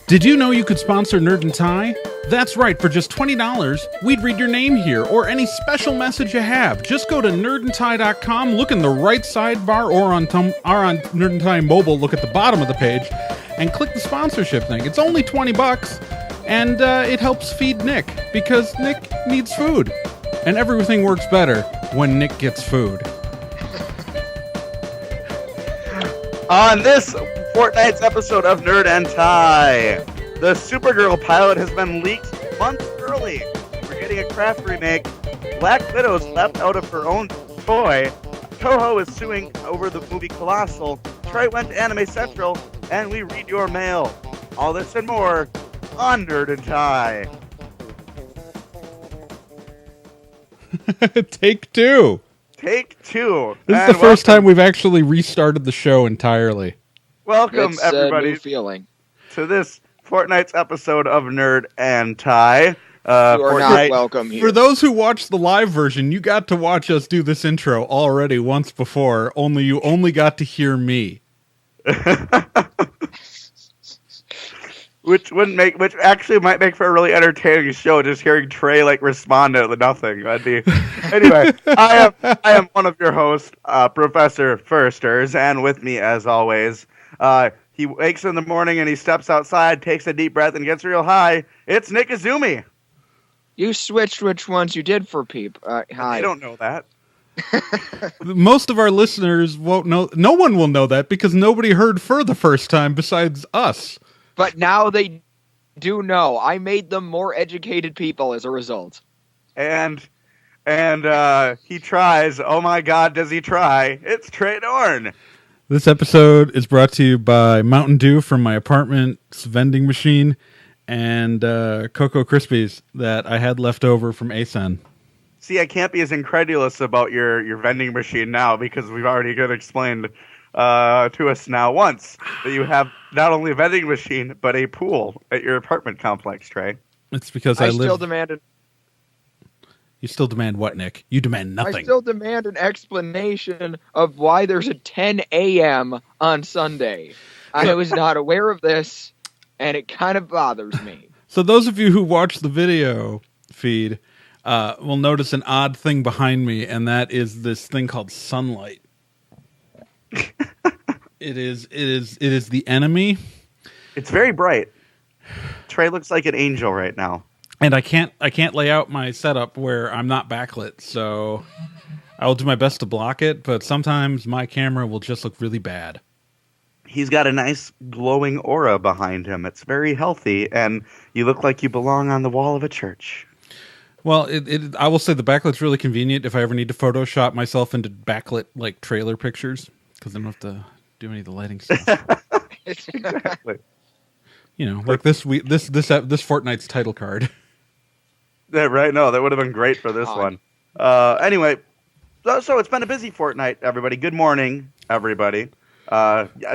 Did you know you could sponsor Nerd and Tie? That's right, for just $20, we'd read your name here, or any special message you have. Just go to nerdandtie.com, look in the right sidebar, or on Nerd and Tie mobile, look at the bottom of the page, and click the sponsorship thing. It's only $20, and it helps feed Nick, because Nick needs food. And everything works better when Nick gets food. On this fortnight's episode of Nerd and Tie, the Supergirl pilot has been leaked months early. We're getting a Craft remake. Black Widow's left out of her own toy. Toho is suing over the movie Colossal. Trae went to Anime Central, and we read your mail. All this and more on Nerd and Tie. Take two. Take two. This is the first time we've actually restarted the show entirely. Welcome, it's everybody, a new feeling. to this fortnight's episode of Nerd and Tie. You are not welcome here. For those who watched the live version, you got to watch us do this intro already once before, only you only got to hear me. Which actually might make for a really entertaining show, just hearing Trae respond to nothing. That'd be anyway. I am one of your hosts, Professor Firsters, and with me as always, he wakes in the morning and he steps outside, takes a deep breath, and gets real high. It's Nick Izumi. You switched which ones you did for hi. I don't know that. Most of our listeners won't know. No one will know that because nobody heard for the first time besides us. But now they do know. I made them more educated people as a result. And he tries. Oh my God, does he try? It's Trae Dorn. This episode is brought to you by Mountain Dew from my apartment's vending machine and Cocoa Krispies that I had left over from ASEN. See, I can't be as incredulous about your vending machine now because we've already got explained to us now once that you have not only a vending machine but a pool at your apartment complex, Trae. It's because I still demand it. You still demand what, Nick? You demand nothing. I still demand an explanation of why there's a 10 a.m. on Sunday. I was not aware of this, and it kind of bothers me. So those of you who watch the video feed will notice an odd thing behind me, and that is this thing called sunlight. It is the enemy. It's very bright. Trae looks like an angel right now. And I can't lay out my setup where I'm not backlit, so I will do my best to block it, but sometimes my camera will just look really bad. He's got a nice glowing aura behind him. It's very healthy, and you look like you belong on the wall of a church. Well, I will say the backlight's really convenient if I ever need to Photoshop myself into backlit trailer pictures, because I don't have to do any of the lighting stuff. Exactly. Like this fortnight's title card. Yeah, right. No, that would have been great for this one. Anyway, so it's been a busy fortnight, everybody. Good morning, everybody.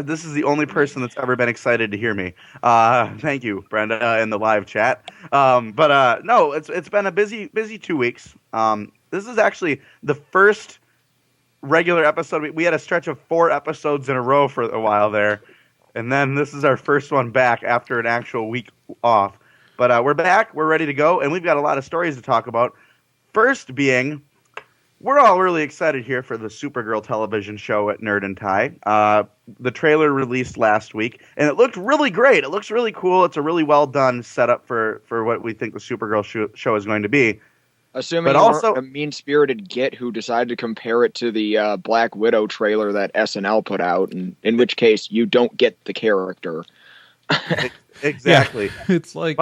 This is the only person that's ever been excited to hear me. Thank you, Brenda, in the live chat. No, it's been a busy 2 weeks. This is actually the first regular episode. We had a stretch of 4 episodes in a row for a while there, and then this is our first one back after an actual week off. But we're back, we're ready to go, and we've got a lot of stories to talk about. First being, we're all really excited here for the Supergirl television show at Nerd and Tie. The trailer released last week, and it looked really great. It looks really cool. It's a really well-done setup for what we think the Supergirl show is going to be. Assuming but also a mean-spirited git who decided to compare it to the Black Widow trailer that SNL put out, and in which case you don't get the character. Exactly. Yeah, it's like,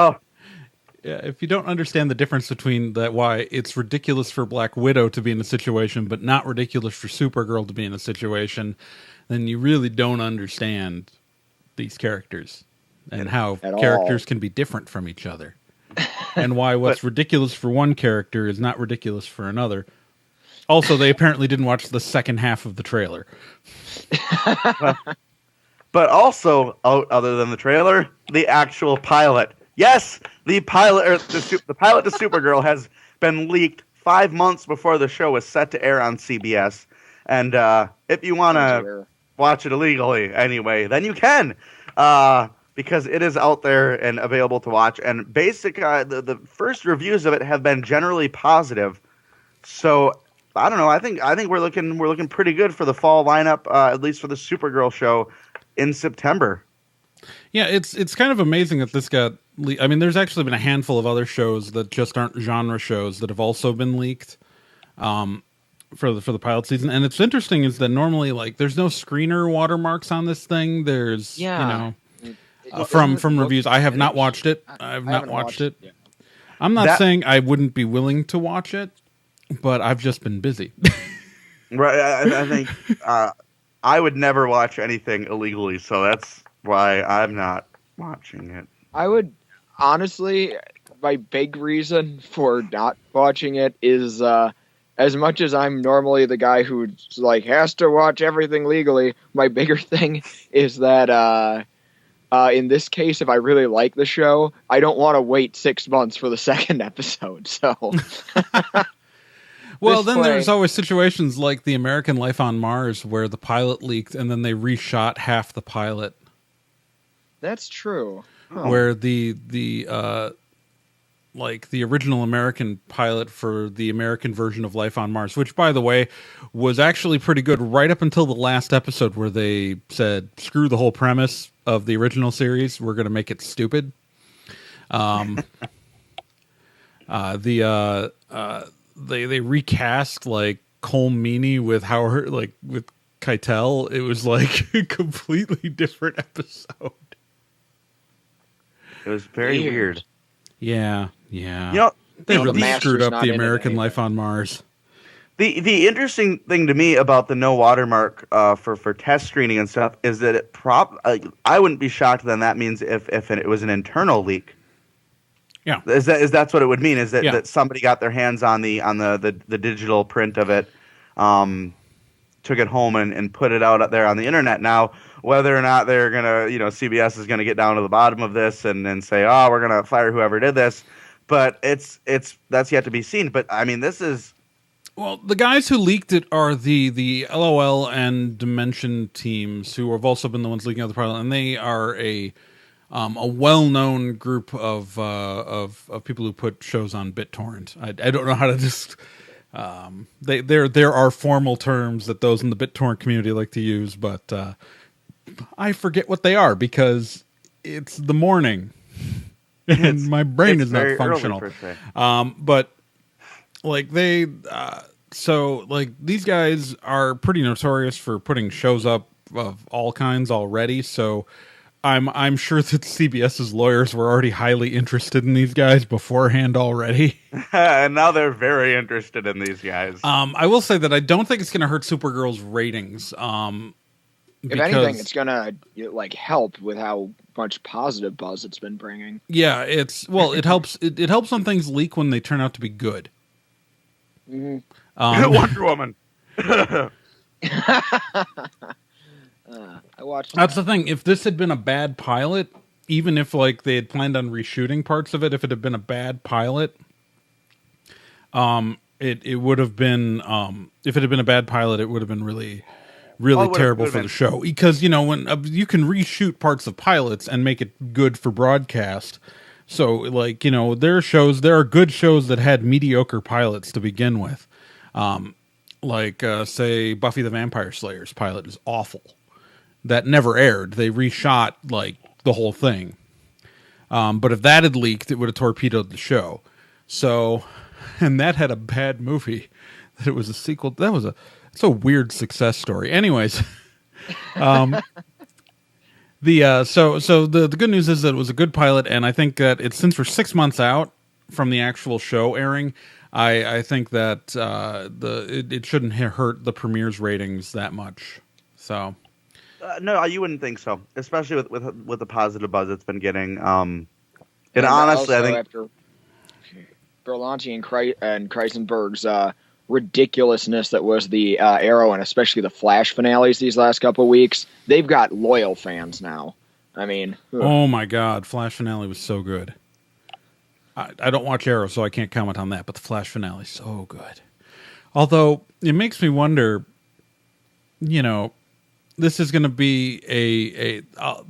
if you don't understand the difference between that, why it's ridiculous for Black Widow to be in a situation, but not ridiculous for Supergirl to be in a situation, then you really don't understand these characters and how characters can be different from each other. And why what's ridiculous for one character is not ridiculous for another. Also, they apparently didn't watch the second half of the trailer. But also, other than the trailer, the actual pilot. Yes, the pilot to Supergirl has been leaked 5 months before the show was set to air on CBS. And if you want to watch it illegally anyway, then you can. because it is out there and available to watch. And the first reviews of it have been generally positive. So I don't know. I think we're looking pretty good for the fall lineup, at least for the Supergirl show in September. Yeah, it's kind of amazing that this got. I mean, there's actually been a handful of other shows that just aren't genre shows that have also been leaked for the pilot season. And it's interesting is that normally, like, there's no screener watermarks on this thing. There's from reviews. I have not watched it. I have not watched it. Yeah. I'm not saying I wouldn't be willing to watch it, but I've just been busy. Right. I think I would never watch anything illegally, so that's why I'm not watching it. I would honestly, my big reason for not watching it is as much as I'm normally the guy who like has to watch everything legally, my bigger thing is that in this case, if I really like the show, I don't want to wait 6 months for the second episode. So, well, then there's always situations like the American Life on Mars where the pilot leaked and then they reshot half the pilot. That's true. Where the original American pilot for the American version of Life on Mars, which by the way was actually pretty good right up until the last episode where they said screw the whole premise of the original series, we're going to make it stupid. They recast like Cole Meany with Howard, like with Keitel. It was like a completely different episode. It was very weird. Yeah. You know, they really screwed up the American Life on Mars. The interesting thing to me about the no watermark for test screening and stuff is that I wouldn't be shocked then that means if it was an internal leak. Yeah, is that's what it would mean? Is that somebody got their hands on the digital print of it, took it home and put it out there on the internet. Now, whether or not they're gonna, CBS is gonna get down to the bottom of this and say, oh, we're gonna fire whoever did this, but that's yet to be seen. But I mean, this is. Well, the guys who leaked it are the LOL and Dimension teams, who have also been the ones leaking out the pilot, and they are a well-known group of people who put shows on BitTorrent. I don't know how to just. There are formal terms that those in the BitTorrent community like to use, but I forget what they are because it's the morning and my brain is not functional. But like these guys are pretty notorious for putting shows up of all kinds already. So I'm sure that CBS's lawyers were already highly interested in these guys beforehand already. And now they're very interested in these guys. I will say that I don't think it's going to hurt Supergirl's ratings. If anything, it's going to help with how much positive buzz it's been bringing. Yeah, it helps. It helps when things leak when they turn out to be good. Mm-hmm. Wonder Woman. I watched. That's the thing. If this had been a bad pilot, even if they had planned on reshooting parts of it, if it had been a bad pilot, it would have been. If it had been a bad pilot, it would have been really terrible for the show. Because when you can reshoot parts of pilots and make it good for broadcast. So there are good shows that had mediocre pilots to begin with. Say Buffy the Vampire Slayer's pilot is awful. That never aired. They reshot the whole thing. But if that had leaked, it would have torpedoed the show. So, and that had a bad movie. That it was a sequel. It's a weird success story. Anyways, so the good news is that it was a good pilot, and I think that since we're 6 months out from the actual show airing, I think that it shouldn't hurt the premiere's ratings that much. So. No, you wouldn't think so, especially with the positive buzz it's been getting. And honestly, also, I think after Berlanti and Kreisenberg's ridiculousness that was the Arrow and especially the Flash finales these last couple of weeks, they've got loyal fans now. I mean, oh my God, Flash finale was so good. I don't watch Arrow, so I can't comment on that, but the Flash finale is so good. Although it makes me wonder, this is going to be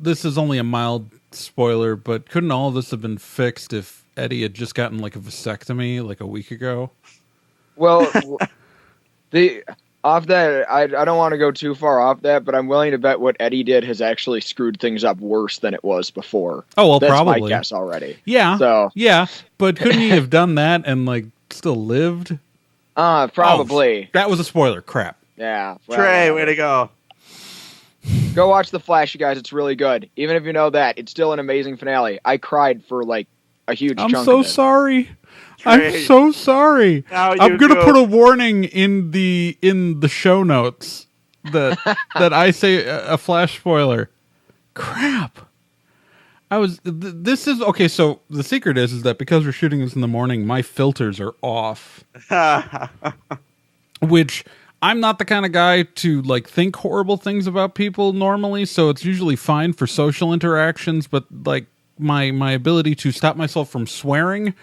this is only a mild spoiler, but couldn't all of this have been fixed if Eddie had just gotten like a vasectomy like a week ago? Well, off that, I don't want to go too far off that, but I'm willing to bet what Eddie did has actually screwed things up worse than it was before. Oh, well, That's probably. my guess already. Yeah. So yeah, but couldn't he have done that and like still lived? Probably. Oh, that was a spoiler. Crap. Yeah. Well, Trae, way to go. Go watch The Flash, you guys. It's really good. Even if you know that, it's still an amazing finale. I cried for like a huge chunk I'm so of it. sorry. Trae. I'm so sorry. Now I'm you gonna go. put a warning in the show notes that that I say a Flash spoiler. Crap. This is okay. So the secret is that because we're shooting this in the morning, my filters are off. Which I'm not the kind of guy to like think horrible things about people normally, so it's usually fine for social interactions. But like my ability to stop myself from swearing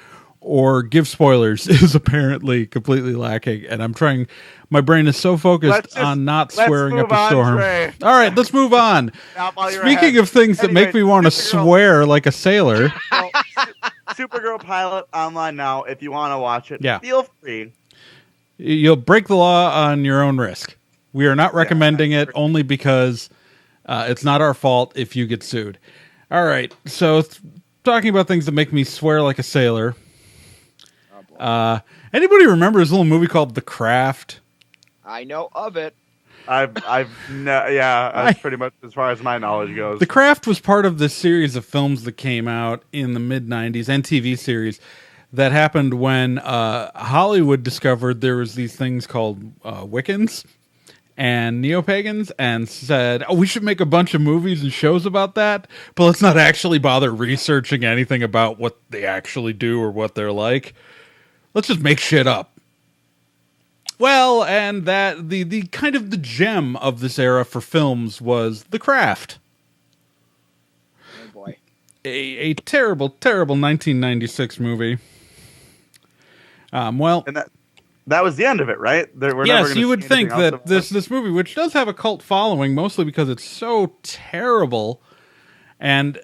or give spoilers is apparently completely lacking, and I'm trying. My brain is so focused on not swearing up a storm. Trae. All right, let's move on. Not while you're Speaking ahead. of things that make me want to Supergirl. swear like a sailor, Well, Supergirl pilot online now. If you want to watch it, Yeah. feel free. you'll break the law on your own risk. We are not recommending it only because it's not our fault if you get sued. All right, so talking about things that make me swear like a sailor. Anybody remember his little movie called The Craft? I know of it. That's pretty much as far as my knowledge goes. The Craft was part of this series of films that came out in the mid-90s, and TV series that happened when Hollywood discovered there was these things called Wiccans and neo-pagans and said, oh, we should make a bunch of movies and shows about that, but let's not actually bother researching anything about what they actually do or what they're like. Let's just make shit up. Well, and that the kind of the gem of this era for films was The Craft. Oh boy. A terrible, terrible 1996 movie. Well, And that was the end of it, right? We're never yes, gonna you would see think anything else that of it. this movie, which does have a cult following, mostly because it's so terrible, and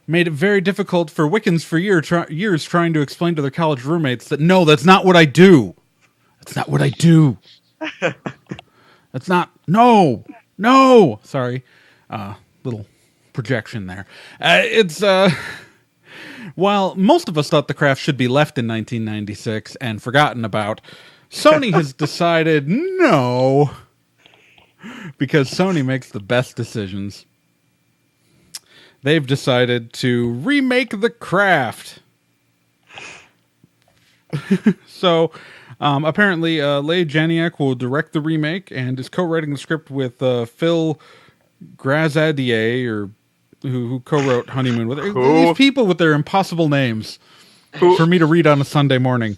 made it very difficult for Wiccans for years trying to explain to their college roommates that no, that's not what I do. That's not what I do. That's not. No. Sorry, little projection there. While most of us thought The Craft should be left in 1996 and forgotten about, Sony has decided no, because Sony makes the best decisions. They've decided to remake The Craft. So, apparently, Leigh Janiak will direct the remake and is co-writing the script with Phil Grazadier, or who co-wrote Honeymoon with these people with their impossible names for me to read on a Sunday morning.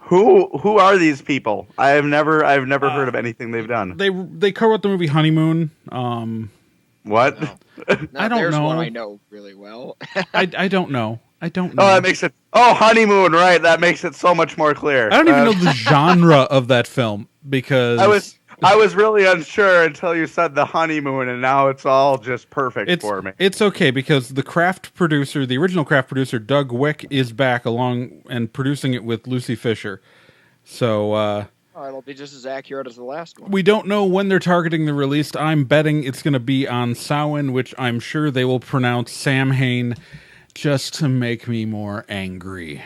Who are these people? I've never heard of anything they've done. They co-wrote the movie Honeymoon. What? No. I don't There's know. one I know really well. I don't know. I don't know. Oh, that makes it. Oh, Honeymoon, right? That makes it so much more clear. I don't even know the genre of that film because I was really unsure until you said The Honeymoon, and now it's all just perfect for me. It's okay because the original Craft producer, Doug Wick, is back along and producing it with Lucy Fisher. So It'll be just as accurate as the last one. we don't know when they're targeting the release. I'm betting it's going to be on Samhain, which I'm sure they will pronounce Samhain just to make me more angry.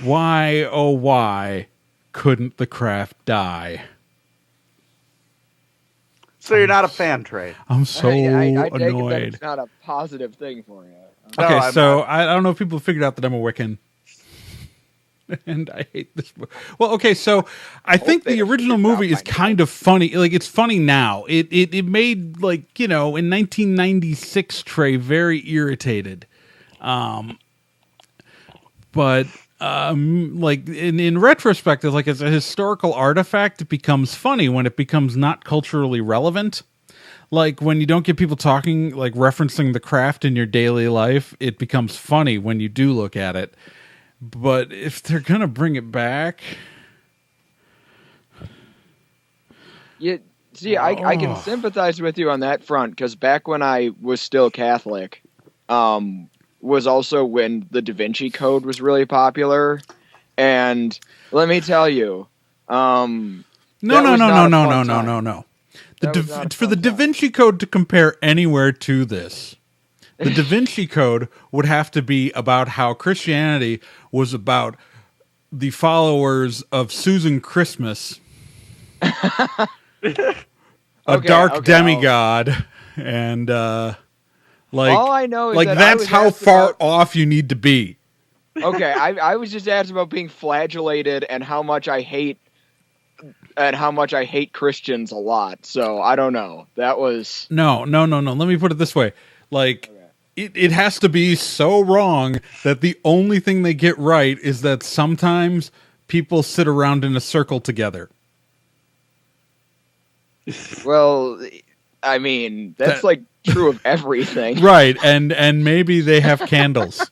Why, oh why, couldn't The Craft die? So you're not a fan, Trae. I'm so I take it that annoyed. it's not a positive thing for you. No, Okay, I'm so not. I don't know if people have figured out that I'm a Wiccan. And I hate this book. Well, okay, so I think they the have original figured it out movie is by now. kind of funny. Like, it's funny now. It made, like, in 1996, Trae very irritated. But like, in retrospect, like, as a historical artifact, it becomes funny when it becomes not culturally relevant. Like, when you don't get people talking, like, referencing The Craft in your daily life, it becomes funny when you do look at it. But if they're gonna bring it back, See, I can sympathize with you on that front, because back when I was still Catholic, was also when the Da Vinci Code was really popular. And let me tell you, No. For the Da Vinci Code to compare anywhere to this, the Da Vinci Code would have to be about how Christianity was about the followers of Susan Christmas, a dark demigod, and like all I know is like that that's how far off you need to be. Okay, I was just asked about being flagellated and how much I hate Christians a lot. So I don't know. That was no. Let me put it this way: like it has to be so wrong that the only thing they get right is that sometimes people sit around in a circle together. Well, I mean, that's like true of everything, right? And maybe they have candles.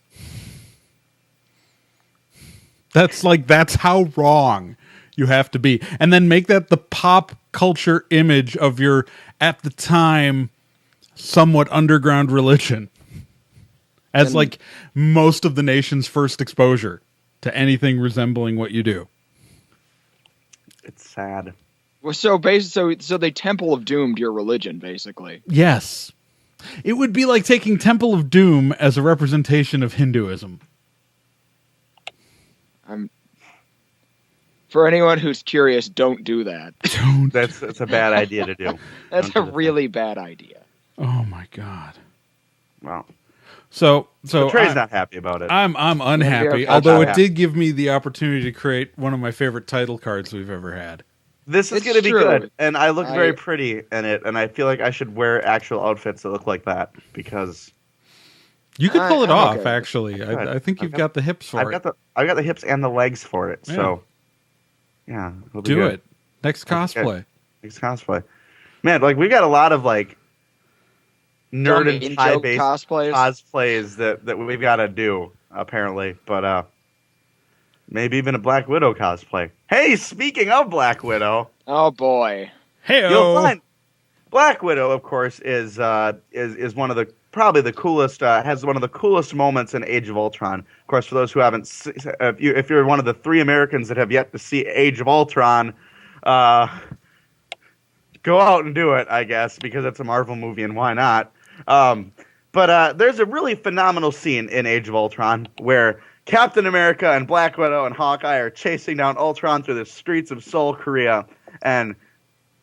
That's how wrong you have to be. And then make that the pop culture image of your, at the time, somewhat underground religion. As like most of the nation's first exposure to anything resembling what you do. It's sad. Well, so they Temple of Doomed your religion, basically. Yes. It would be like taking Temple of Doom as a representation of Hinduism. For anyone who's curious, don't do that. That's a bad idea to do. That's a really bad idea. Oh my god. Wow. So Trae's not happy about it. I'm unhappy, although it did give me the opportunity to create one of my favorite title cards we've ever had. This is going to be good, and I look very pretty in it, and I feel like I should wear actual outfits that look like that, because you could pull it off. Okay. Actually, I think you've got the hips for it. I've got the hips and the legs for it. Yeah. So, yeah, do it next cosplay. Next cosplay, man. Like we've got a lot of like nerd and tie-based cosplays that we've got to do apparently, but maybe even a Black Widow cosplay. Hey, speaking of Black Widow, oh boy, you'll find Black Widow, of course, is one of the probably the coolest. Has one of the coolest moments in Age of Ultron. Of course, for those who haven't, if you're one of the 3 Americans that have yet to see Age of Ultron, go out and do it, I guess, because it's a Marvel movie and why not? But there's a really phenomenal scene in Age of Ultron where Captain America and Black Widow and Hawkeye are chasing down Ultron through the streets of Seoul, Korea, and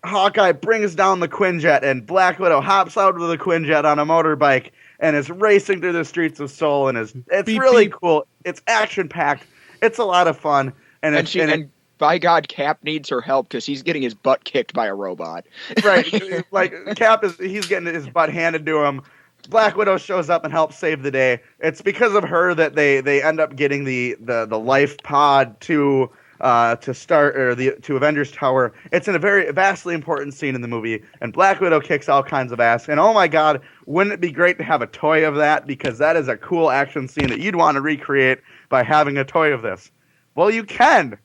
Hawkeye brings down the Quinjet, and Black Widow hops out of the Quinjet on a motorbike and is racing through the streets of Seoul, and it's really cool. It's action-packed. It's a lot of fun. And by God, Cap needs her help because he's getting his butt kicked by a robot. Right. Like, he's getting his butt handed to him. Black Widow shows up and helps save the day. It's because of her that they end up getting the life pod to Avengers Tower. It's in a very vastly important scene in the movie, and Black Widow kicks all kinds of ass. And oh my god, wouldn't it be great to have a toy of that? Because that is a cool action scene that you'd want to recreate by having a toy of this. Well, you can,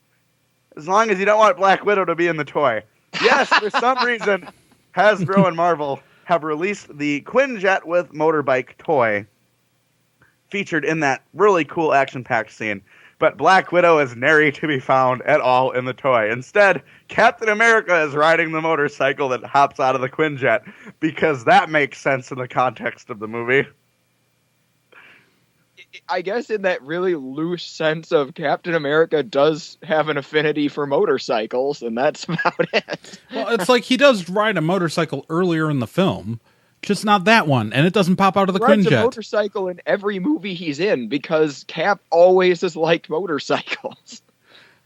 as long as you don't want Black Widow to be in the toy. Yes, for some reason, Hasbro and Marvel have released the Quinjet with motorbike toy featured in that really cool action-packed scene. But Black Widow is nary to be found at all in the toy. Instead, Captain America is riding the motorcycle that hops out of the Quinjet, because that makes sense in the context of the movie. I guess in that really loose sense of Captain America does have an affinity for motorcycles, and that's about it. Well, it's like he does ride a motorcycle earlier in the film, just not that one, and it doesn't pop out of the Quinjet. He rides a motorcycle in every movie he's in, because Cap always has liked motorcycles.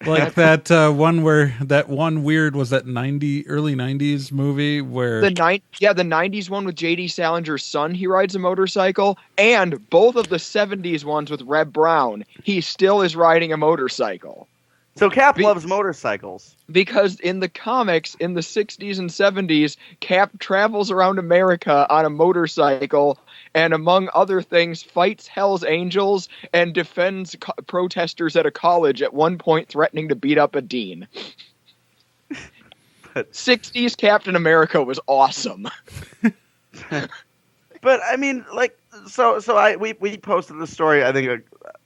Like that one where that one weird was that early 90s movie where the 90s one with J.D. Salinger's son, he rides a motorcycle, and both of the 70s ones with Reb Brown, he still is riding a motorcycle. So Cap loves motorcycles. Because in the comics, in the 60s and 70s, Cap travels around America on a motorcycle and, among other things, fights Hell's Angels and defends protesters at a college, at one point threatening to beat up a dean. '60s Captain America was awesome. But I mean, like, we posted the story. I think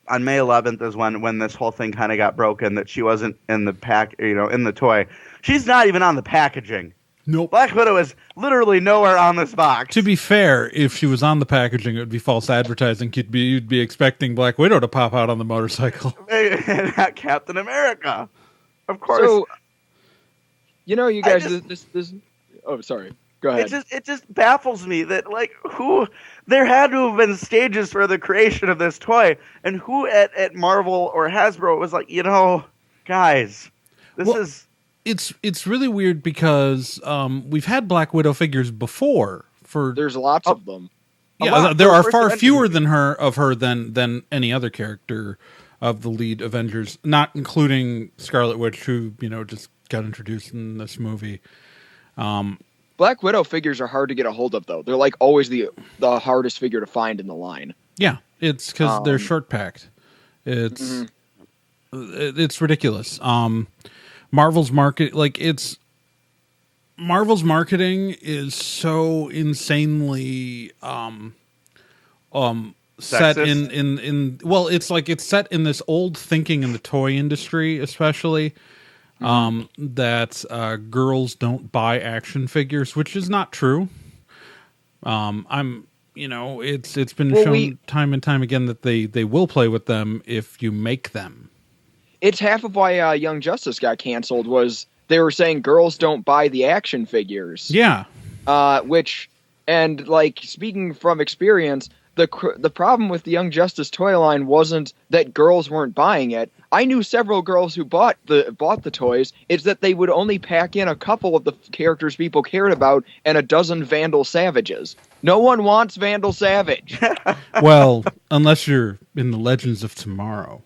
on May 11th is when this whole thing kind of got broken, that she wasn't in the in the toy. She's not even on the packaging. Nope. Black Widow is literally nowhere on this box. To be fair, if she was on the packaging, it would be false advertising. You'd be expecting Black Widow to pop out on the motorcycle. Not Captain America, of course. So, you guys, this. Oh, sorry. Go ahead. It just baffles me that, like, there had to have been stages for the creation of this toy, and who at Marvel or Hasbro was like, guys, this is. It's really weird because we've had Black Widow figures before. There's lots of them. Yeah, there are far fewer than her than any other character of the lead Avengers, not including Scarlet Witch, who just got introduced in this movie. Black Widow figures are hard to get a hold of, though. They're like always the hardest figure to find in the line. Yeah, it's because they're short packed. It's ridiculous. Marvel's marketing is so insanely set it's set in this old thinking in the toy industry, especially. That girls don't buy action figures, which is not true. It's been shown time and time again that they will play with them if you make them. It's half of why Young Justice got canceled, was they were saying girls don't buy the action figures. Yeah. Speaking from experience, the problem with the Young Justice toy line wasn't that girls weren't buying it. I knew several girls who bought the toys. It's that they would only pack in a couple of the characters people cared about and a dozen Vandal Savages. No one wants Vandal Savage. Well, unless you're in the Legends of Tomorrow.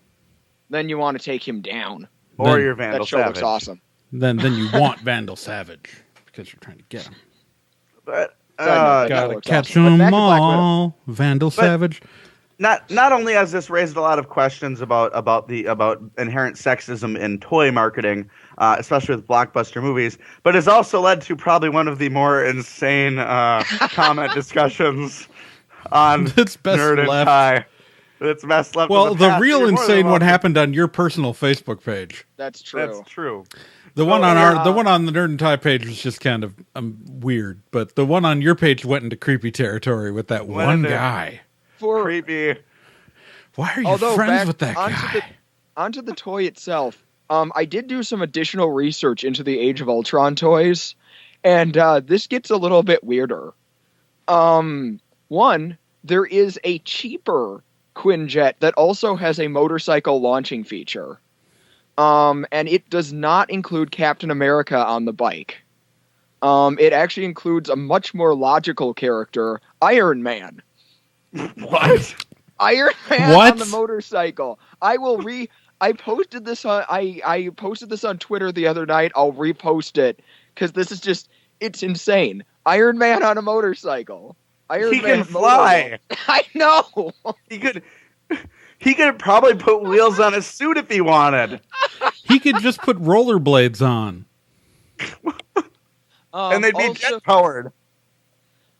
Then you want to take him down. Or you're Vandal Savage. That show looks awesome. Then you want Vandal Savage because you're trying to get him. But gotta catch them all, Vandal Savage. Not only has this raised a lot of questions about inherent sexism in toy marketing, especially with blockbuster movies, but it's also led to probably one of the more insane comment discussions on Nerd and Tie. It's best left. Well, the real insane one happened on your personal Facebook page. That's true. That's true. The one on the Nerd and Tie page was just kind of weird, but the one on your page went into creepy territory with that one guy. Creepy. Why are you friends with that guy? Onto the toy itself. I did do some additional research into the Age of Ultron toys, and this gets a little bit weirder. One, there is a cheaper Quinjet that also has a motorcycle launching feature. And it does not include Captain America on the bike. It actually includes a much more logical character, Iron Man. What? Iron Man on the motorcycle. I posted this on I posted this on Twitter the other night. I'll repost it because this is just, it's insane. Iron Man on a motorcycle. He can fly. I know. He could probably put wheels on his suit if he wanted. He could just put rollerblades on. And they'd be jet powered.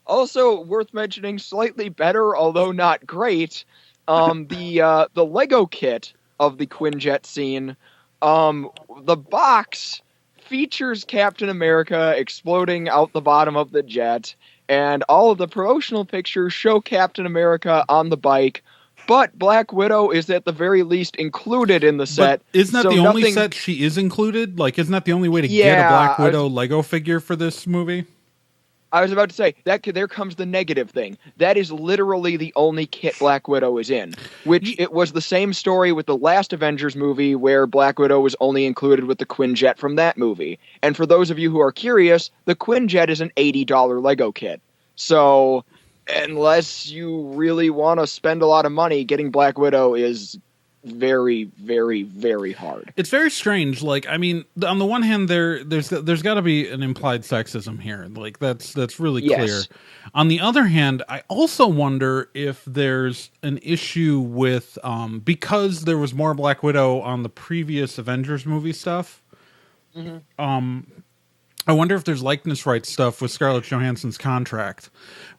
Also worth mentioning, slightly better, although not great, the Lego kit of the Quinjet scene. The box features Captain America exploding out the bottom of the jet, and all of the promotional pictures show Captain America on the bike, but Black Widow is at the very least included in the set. But isn't that the only set she is included? Like, isn't that the only way to get a Black Widow Lego figure for this movie? I was about to say, there comes the negative thing. That is literally the only kit Black Widow is in, which it was the same story with the last Avengers movie where Black Widow was only included with the Quinjet from that movie. And for those of you who are curious, the Quinjet is an $80 Lego kit. So unless you really want to spend a lot of money, getting Black Widow is very, very, very hard. It's very strange. Like, I mean, on the one hand, there's got to be an implied sexism here. Like, that's really clear. On the other hand, I also wonder if there's an issue with because there was more Black Widow on the previous Avengers movie stuff. Mm-hmm. I wonder if there's likeness rights stuff with Scarlett Johansson's contract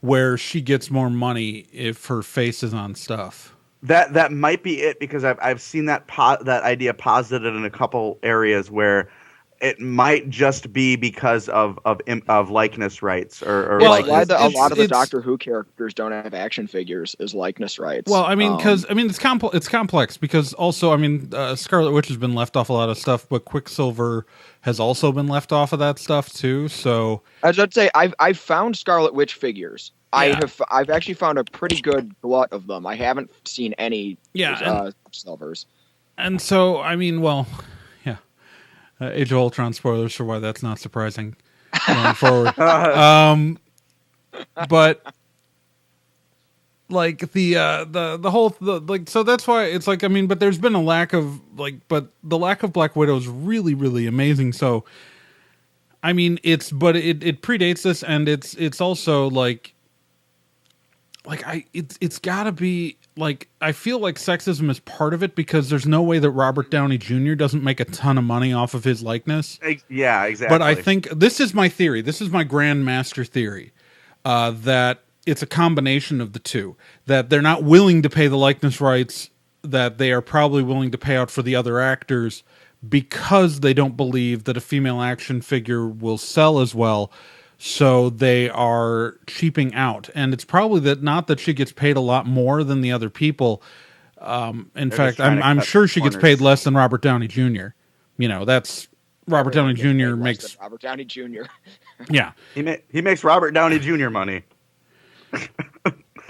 where she gets more money if her face is on stuff. That might be it, because I've seen that idea posited in a couple areas where it might just be because of likeness rights or well, likeness. a lot of the Doctor Who characters don't have action figures as likeness rights. Well, I mean, because it's complex because also, I mean, Scarlet Witch has been left off a lot of stuff, but Quicksilver has also been left off of that stuff too. So as I'd say, I've found Scarlet Witch figures. Yeah. I've actually found a pretty good glut of them. I haven't seen any silvers. And so, I mean, well, yeah, Age of Ultron spoilers for why that's not surprising going forward. But like the whole like, so that's why it's like, I mean, but there's been a lack of but the lack of Black Widow is really, really amazing. So, I mean, it predates this, and it's also it's gotta be I feel like sexism is part of it, because there's no way that Robert Downey Jr. doesn't make a ton of money off of his likeness. Yeah, exactly. But I think this is my theory. This is my grandmaster theory, that it's a combination of the two. That they're not willing to pay the likeness rights that they are probably willing to pay out for the other actors, because they don't believe that a female action figure will sell as well. So they are cheaping out, and it's probably not that she gets paid a lot more than the other people. In fact, I'm sure she gets paid less than Robert Downey Jr. You know, that's Robert Downey Jr. makes Robert Downey Jr. Yeah, he makes Robert Downey Jr. money.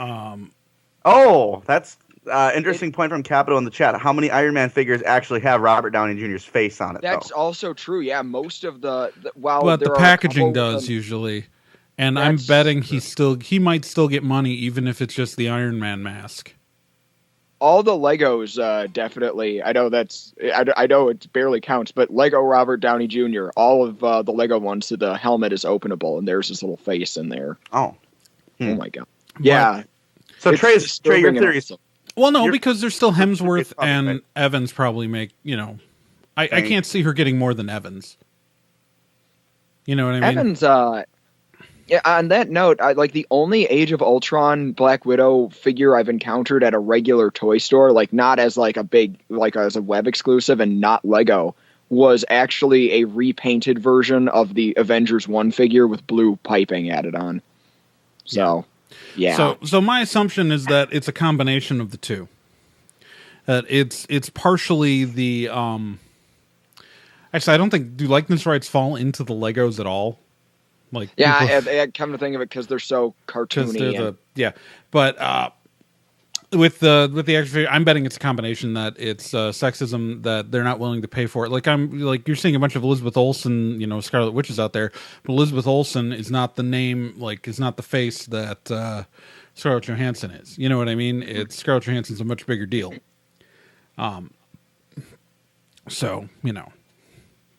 Oh, that's interesting point from Capital in the chat. How many Iron Man figures actually have Robert Downey Jr.'s face on it? That's also true. Yeah, most of the but the packaging does usually, and I'm betting he might still get money even if it's just the Iron Man mask. All the Legos definitely. I know I know it barely counts, but Lego Robert Downey Jr. All of the Lego ones, the helmet is openable, and there's his little face in there. Oh, oh my god! Yeah. So Trae, your theory is. Well, no, because there's still Hemsworth and Evans probably make, I can't see her getting more than Evans. You know what I mean? Evans, yeah, on that note, the only Age of Ultron Black Widow figure I've encountered at a regular toy store, not as a big, as a web exclusive and not Lego, was actually a repainted version of the Avengers 1 figure with blue piping added on. So... yeah. So my assumption is that it's a combination of the two. That it's partially the actually, I don't think, do likeness rights fall into the Legos at all? I come to think of it, because they're so cartoony. But with the action figure, I'm betting it's a combination, that it's sexism, that they're not willing to pay for it. You're seeing a bunch of Elizabeth Olsen, Scarlet Witches out there, but Elizabeth Olsen is not the name, is not the face that Scarlett Johansson is. You know what I mean? It's Scarlett Johansson's a much bigger deal. So,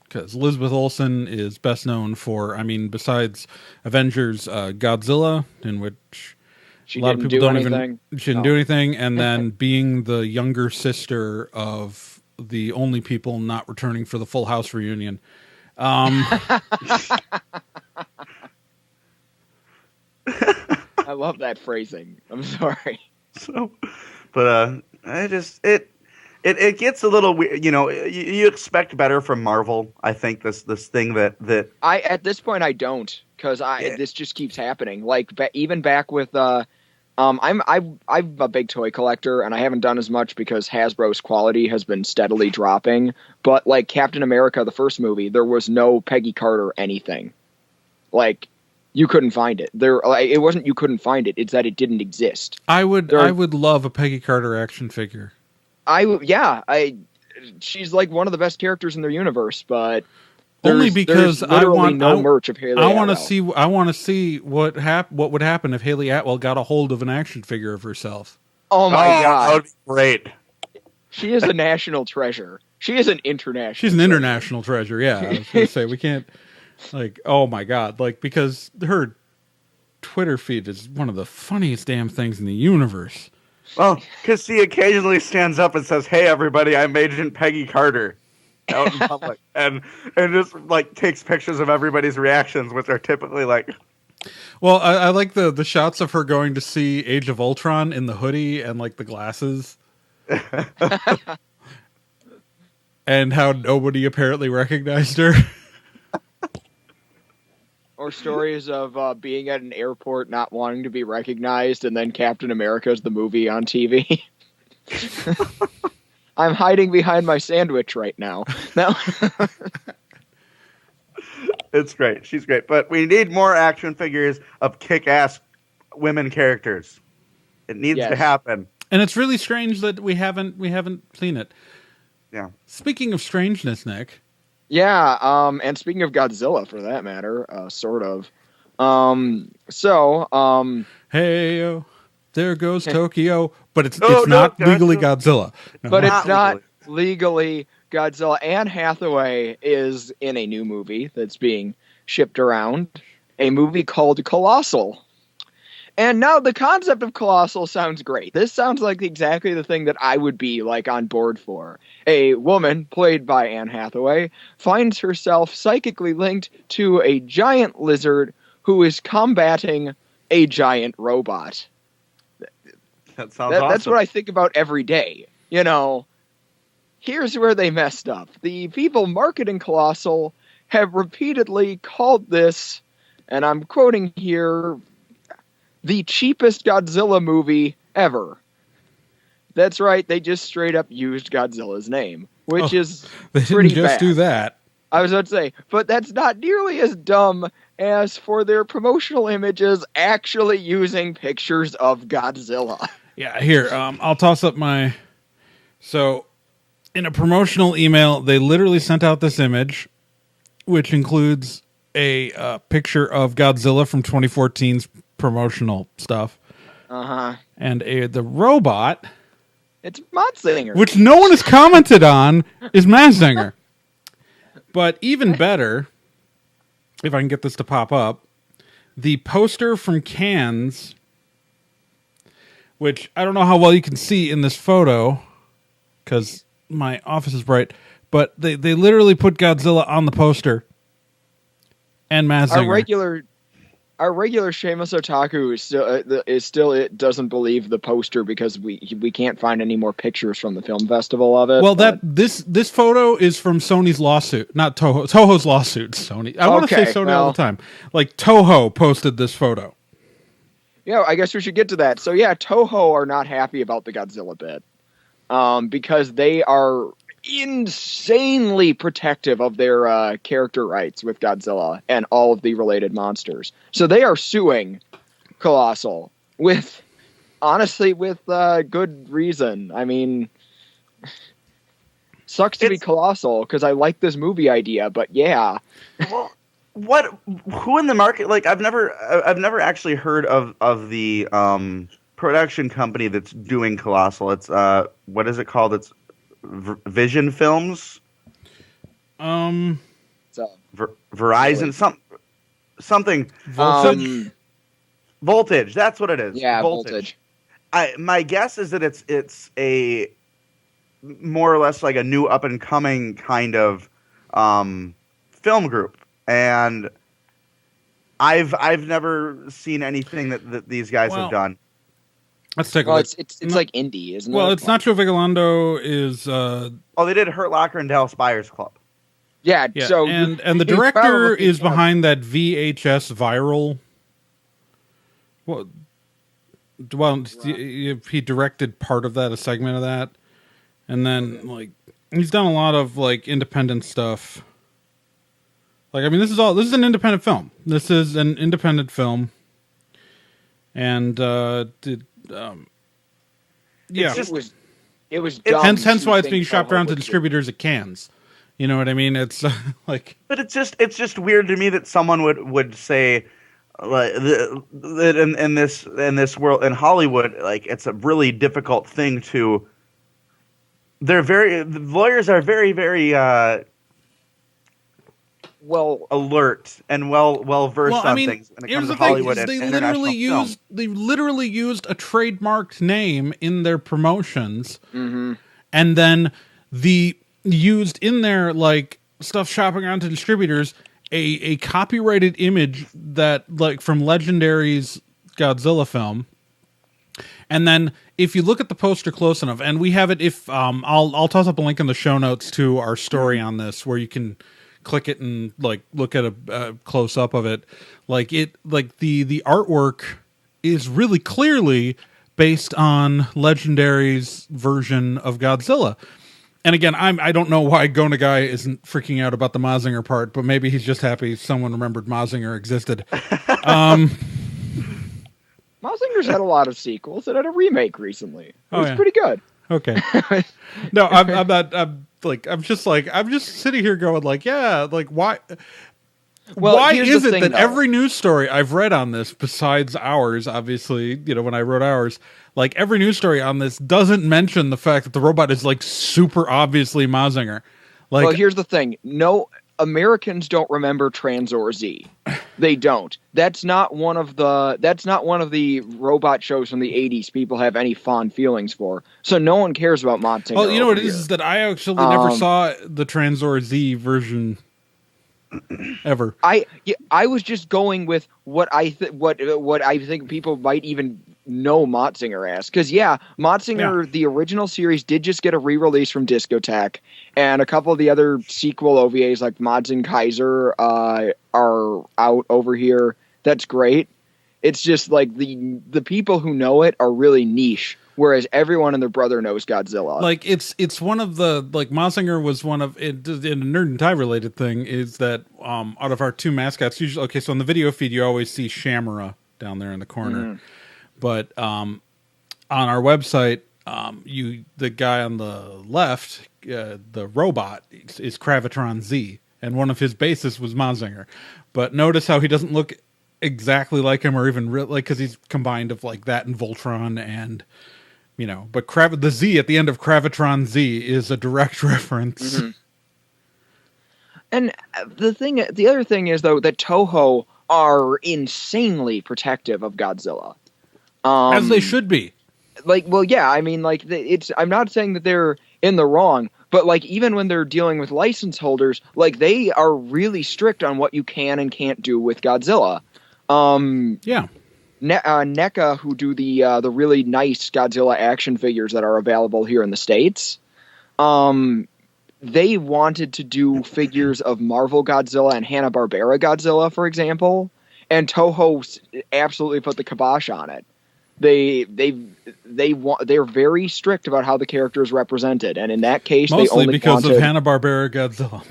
because Elizabeth Olsen is best known for, besides Avengers, Godzilla, in which a lot of people don't even. She didn't do anything, and then being the younger sister of the only people not returning for the Full House reunion. I love that phrasing. I'm sorry. But it gets a little weird. You expect better from Marvel. I think this thing that at this point I don't, because this just keeps happening. Even back with I'm a big toy collector, and I haven't done as much because Hasbro's quality has been steadily dropping. But Captain America, the first movie, there was no Peggy Carter anything. You couldn't find it. It wasn't you couldn't find it. It's that it didn't exist. I would love a Peggy Carter action figure. She's one of the best characters in their universe, but only because I want no merch of Haley I want to see what would happen if Haley Atwell got a hold of an action figure of herself. Oh my god, that would be great. She is a national treasure. She is an international. She's an international treasure. Yeah, I was going to say we can't. Oh my god, because her Twitter feed is one of the funniest damn things in the universe. Well, because she occasionally stands up and says, "Hey, everybody, I'm Agent Peggy Carter." out in public, and just like takes pictures of everybody's reactions, which are typically like. Well, I like the shots of her going to see Age of Ultron in the hoodie and like the glasses. And how nobody apparently recognized her. Or stories of being at an airport not wanting to be recognized, and then Captain America's the movie on TV. I'm hiding behind my sandwich right now. No. It's great. She's great. But we need more action figures of kick-ass women characters. It needs to happen. And it's really strange that we haven't seen it. Yeah. Speaking of strangeness, Nick. Yeah, and speaking of Godzilla, for that matter, sort of. Hey, there goes Tokyo. But it's No, not no, legally Godzilla. No. But it's not legally Godzilla. Anne Hathaway is in a new movie that's being shipped around, a movie called Colossal. And now the concept of Colossal sounds great. This sounds like exactly the thing that I would be like on board for. A woman, played by Anne Hathaway, finds herself psychically linked to a giant lizard who is combating a giant robot. That sounds awesome. That's what I think about every day. You know, here's where they messed up. The people marketing Colossal have repeatedly called this, and I'm quoting here, the cheapest Godzilla movie ever. That's right, they just straight up used Godzilla's name, which is they pretty didn't just bad. do that. I was about to say, but that's not nearly as dumb as for their promotional images actually using pictures of Godzilla. Yeah, here, I'll toss up my... So, in a promotional email, they literally sent out this image, which includes a picture of Godzilla from 2014's promotional stuff. Uh-huh. And the robot... It's Motsinger. Which no one has commented on, is Mazinger. But even better, if I can get this to pop up, the poster from Cannes, which I don't know how well you can see in this photo, because my office is bright, but they literally put Godzilla on the poster and Mazinger. Our regular Seamus Otaku it doesn't believe the poster because we can't find any more pictures from the film festival of it. Well, this photo is from Sony's lawsuit, not Toho. Toho's lawsuit. Sony. I want to say Sony all the time. Like Toho posted this photo. Yeah, I guess we should get to that. So yeah, Toho are not happy about the Godzilla bit, because they are insanely protective of their character rights with Godzilla and all of the related monsters. So they are suing Colossal with good reason. I mean, sucks to be Colossal because I like this movie idea, but yeah. Well, who in the market? Like, I've never actually heard of the production company that's doing Colossal. It's what is it called? It's Vision Films. So Verizon something. Voltage. That's what it is. Yeah, Voltage. My guess is that it's a more or less like a new up and coming kind of film group, and I've never seen anything that these guys have done. Let's take a look. It's like indie, isn't it? Well, it's Nacho Vigilando is... they did Hurt Locker and Dallas Buyers Club. Yeah, so... And the director is behind that VHS Viral... Well, he directed part of that, a segment of that. And then, like, he's done a lot of, like, independent stuff. Like, I mean, this is an independent film. This is an independent film. And, yeah, it was dumb. Hence why it's being shopped around to distributors at Cannes. You know what I mean? It's like, but it's just weird to me that someone would say, like, that in this world in Hollywood, like, it's a really difficult thing to. The lawyers are very well alert and well versed on things when it comes to Hollywood and international film. They literally used a trademarked name in their promotions, mm-hmm. and then the used in their like stuff shopping around to distributors a copyrighted image that like from Legendary's Godzilla film. And then if you look at the poster close enough, and we have it, if I'll toss up a link in the show notes to our story on this, where you can click it and like look at a close up of it. Like the artwork is really clearly based on Legendary's version of Godzilla. And again, I don't know why Gona Guy isn't freaking out about the Mazinger part, but maybe he's just happy someone remembered Mazinger existed. Mazinger's had a lot of sequels. It had a remake recently. It was pretty good. Okay. No, I'm not. I'm just sitting here going like, yeah, like why? Well, why is it that every news story I've read on this, besides ours, obviously, when I wrote ours, like every news story on this doesn't mention the fact that the robot is like super obviously Mazinger. Like, well, here's the thing: no Americans don't remember Transor Z. They don't. That's not one of the robot shows from the 80s people have any fond feelings for. So no one cares about Mazinger. Well, you know what it is that I actually never saw the Transor Z version ever. I was just going with what I think people might even know Mazinger as, because Mazinger, the original series did just get a re-release from Discotek, and a couple of the other sequel OVAs like Mazinger Kaiser are out over here. That's great. It's just like the people who know it are really niche, whereas everyone and their brother knows Godzilla. Like it's one of the, like, Mazinger was one of it, in a Nerd and Tie related thing is that out of our two mascots, usually, okay, so in the video feed you always see Shamara down there in the corner, but on our website, the guy on the left, the robot is Gravitron Z, and one of his bases was Mazinger. But notice how he doesn't look exactly like him, or even like, because he's combined of like that and Voltron, and but the Z at the end of Gravitron Z is a direct reference. Mm-hmm. And the other thing is, though, that Toho are insanely protective of Godzilla, as they should be. Like, well, yeah, I mean, like, I'm not saying that they're in the wrong, but like, even when they're dealing with license holders, like, they are really strict on what you can and can't do with Godzilla. NECA, who do the really nice Godzilla action figures that are available here in the States, they wanted to do figures of Marvel Godzilla and Hanna-Barbera Godzilla, for example, and Toho absolutely put the kibosh on it. They're very strict about how the character is represented, and in that case, mostly they only because of Hanna-Barbera Godzilla.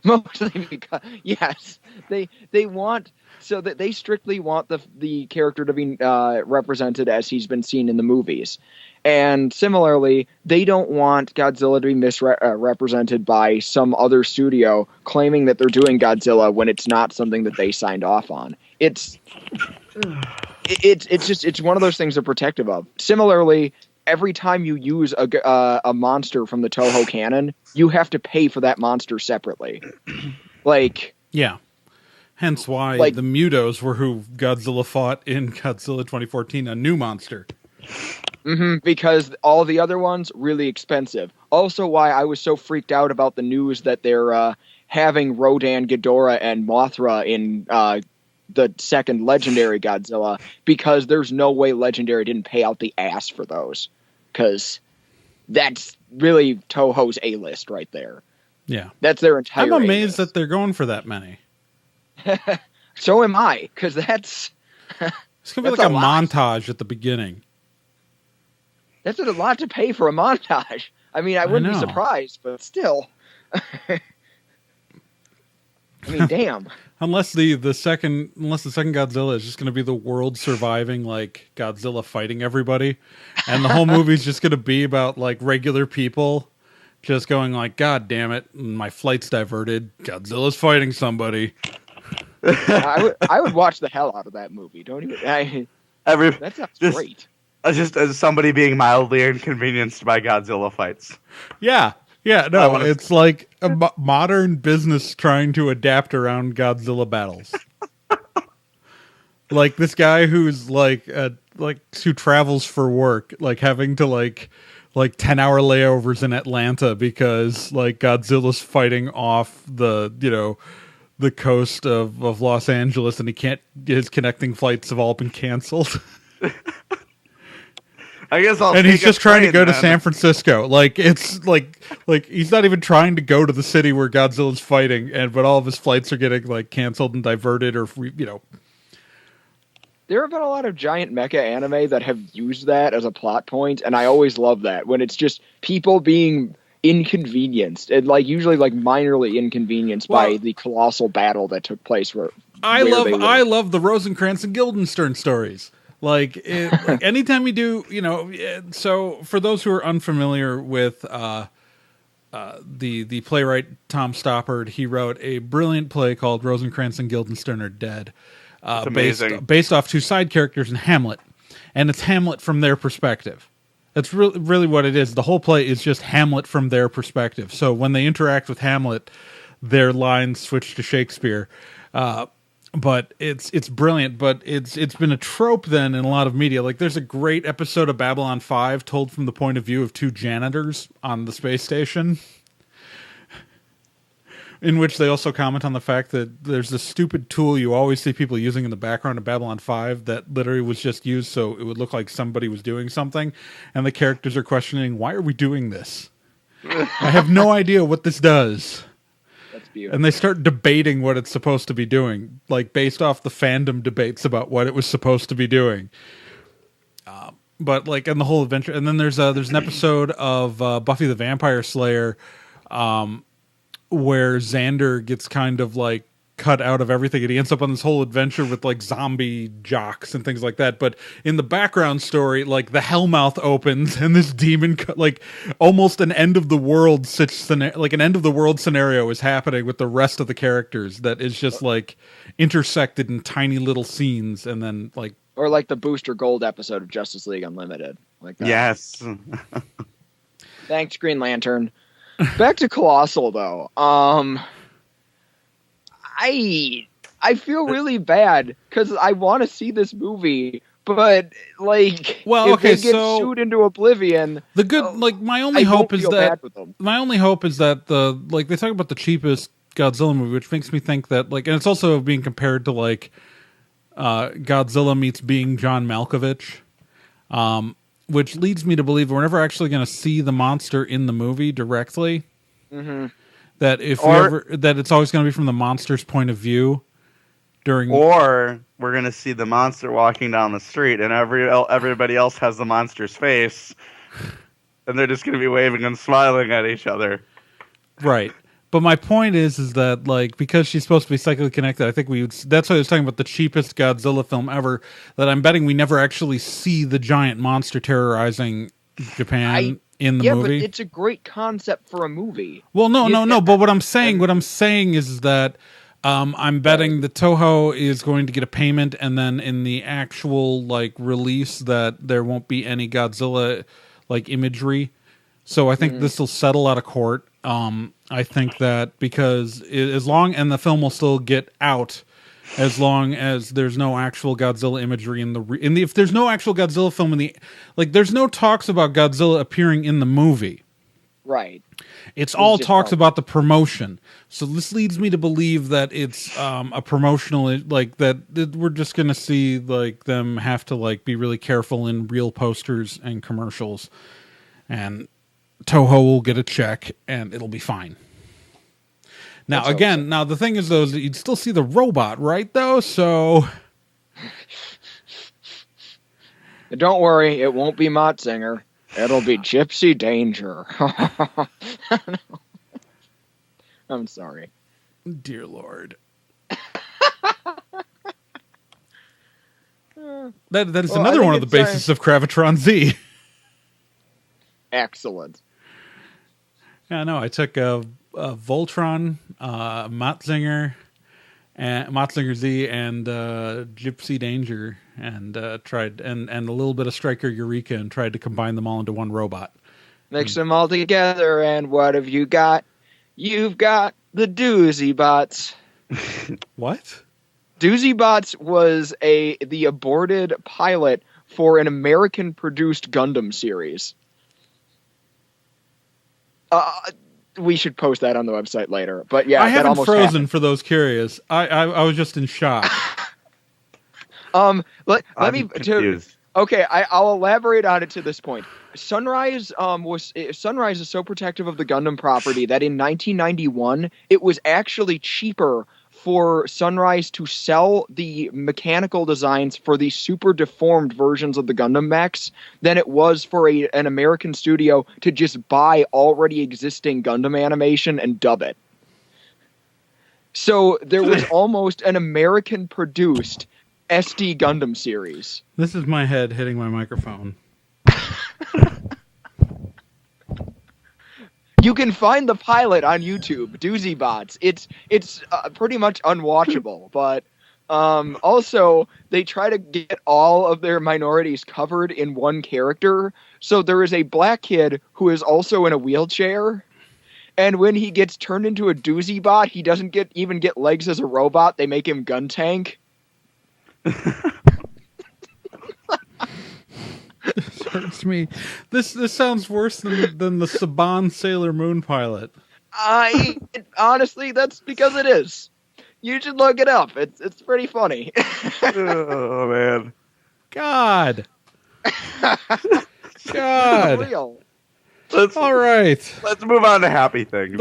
Mostly because, yes, they want, so that they strictly want the character to be represented as he's been seen in the movies. And similarly, they don't want Godzilla to be misrepresented by some other studio claiming that they're doing Godzilla when it's not something that they signed off on. It's one of those things they're protective of. Similarly, every time you use a monster from the Toho canon, you have to pay for that monster separately. Like, yeah. Hence why, like, the Mutos were who Godzilla fought in Godzilla 2014, a new monster. Because all the other ones, really expensive. Also why I was so freaked out about the news that they're having Rodan, Ghidorah, and Mothra in the second Legendary Godzilla, because there's no way Legendary didn't pay out the ass for those. Because that's really Toho's A-list right there. Yeah. That's their entire I'm amazed A-list. that they're going for that many. So am I, because that's... It's going to be like a montage at the beginning. That's a lot to pay for a montage. I mean, I wouldn't be surprised, but still. I mean, damn. Unless the second Godzilla is just going to be the world surviving, like, Godzilla fighting everybody, and the whole movie's just going to be about, like, regular people just going like, God damn it, my flight's diverted, Godzilla's fighting somebody. I would watch the hell out of that movie. Don't even. That sounds great. Just as somebody being mildly inconvenienced by Godzilla fights. Yeah. No, it's like a modern business trying to adapt around Godzilla battles. Like this guy who's who travels for work, like having to like like 10-hour layovers in Atlanta because like Godzilla's fighting off the, the coast of Los Angeles, and his connecting flights have all been canceled. I guess I'll. And he's just trying to go to then. San Francisco. Like it's like he's not even trying to go to the city where Godzilla's fighting, but all of his flights are getting like canceled and diverted, or There have been a lot of giant mecha anime that have used that as a plot point, and I always love that when it's just people being inconvenienced and like usually like minorly inconvenienced by the colossal battle that took place. I love the Rosencrantz and Guildenstern stories. Like anytime you do, So for those who are unfamiliar with the playwright Tom Stoppard, he wrote a brilliant play called Rosencrantz and Guildenstern Are Dead. Based off two side characters in Hamlet, and it's Hamlet from their perspective. That's really what it is. The whole play is just Hamlet from their perspective. So when they interact with Hamlet, their lines switch to Shakespeare. But it's brilliant. But it's been a trope then in a lot of media. Like there's a great episode of Babylon 5 told from the point of view of two janitors on the space station, in which they also comment on the fact that there's this stupid tool you always see people using in the background of Babylon 5 that literally was just used so it would look like somebody was doing something, and the characters are questioning, why are we doing this? I have no idea what this does. That's beautiful. And they start debating what it's supposed to be doing, like based off the fandom debates about what it was supposed to be doing. But like in the whole adventure, and then there's an episode of Buffy the Vampire Slayer, where Xander gets kind of like cut out of everything, and he ends up on this whole adventure with like zombie jocks and things like that. But in the background story, like the Hellmouth opens and this demon, like almost an end of the world scenario is happening with the rest of the characters that is just like intersected in tiny little scenes, and then like or like the Booster Gold episode of Justice League Unlimited, like that. Yes. Thanks, Green Lantern. Back to Colossal, though. I feel really bad because I want to see this movie, but like, if they get sued into oblivion, my only hope is that they talk about the cheapest Godzilla movie, which makes me think that and it's also being compared to Godzilla meets Being John Malkovich. Which leads me to believe we're never actually going to see the monster in the movie directly. Mm-hmm. That that it's always going to be from the monster's point of view. Or we're going to see the monster walking down the street, and everybody else has the monster's face, and they're just going to be waving and smiling at each other. Right. But my point is that because she's supposed to be psychically connected, I think that's why I was talking about the cheapest Godzilla film ever, that I'm betting we never actually see the giant monster terrorizing Japan in the movie. Yeah, but it's a great concept for a movie. Well, no. But what I'm saying is that I'm betting that Toho is going to get a payment, and then in the actual release that there won't be any Godzilla imagery. So I think this will settle out of court. I think that because and the film will still get out as long as there's no actual Godzilla imagery if there's no actual Godzilla film there's no talks about Godzilla appearing in the movie. Right. It's all talks about the promotion. So this leads me to believe that it's a promotional that we're just going to see them have to be really careful in real posters and commercials, and Toho will get a check and it'll be fine. Now, the thing is, though, is that you'd still see the robot, right, though? So don't worry, it won't be Motzinger. It'll be Gypsy Danger. I'm sorry. Dear Lord. That is another one of the bases of Gravitron Z. Excellent. Yeah, no, I took Voltron, Motzinger Z, and Gypsy Danger, and tried and a little bit of Striker Eureka, and tried to combine them all into one robot. Mix them all together, and what have you got? You've got the Doozy Bots. What? Doozy Bots was the aborted pilot for an American-produced Gundam series. We should post that on the website later. But yeah, I that haven't almost frozen happened. for those curious. I was just in shock. Let I'm me confused. Okay, I'll elaborate on it to this point. Sunrise Sunrise is so protective of the Gundam property that in 1991 it was actually cheaper for Sunrise to sell the mechanical designs for the super deformed versions of the Gundam mechs than it was for an American studio to just buy already existing Gundam animation and dub it. So there was almost an American produced SD Gundam series. This is my head hitting my microphone. You can find the pilot on YouTube, Doozy Bots. It's pretty much unwatchable, but also they try to get all of their minorities covered in one character. So there is a black kid who is also in a wheelchair, and when he gets turned into a Doozy Bot, he doesn't even get legs as a robot. They make him Gun Tank. This hurts me. This sounds worse than the Saban Sailor Moon pilot. Honestly, that's because it is. You should look it up. It's pretty funny. Oh man. God. Real. All right. Let's move on to happy things.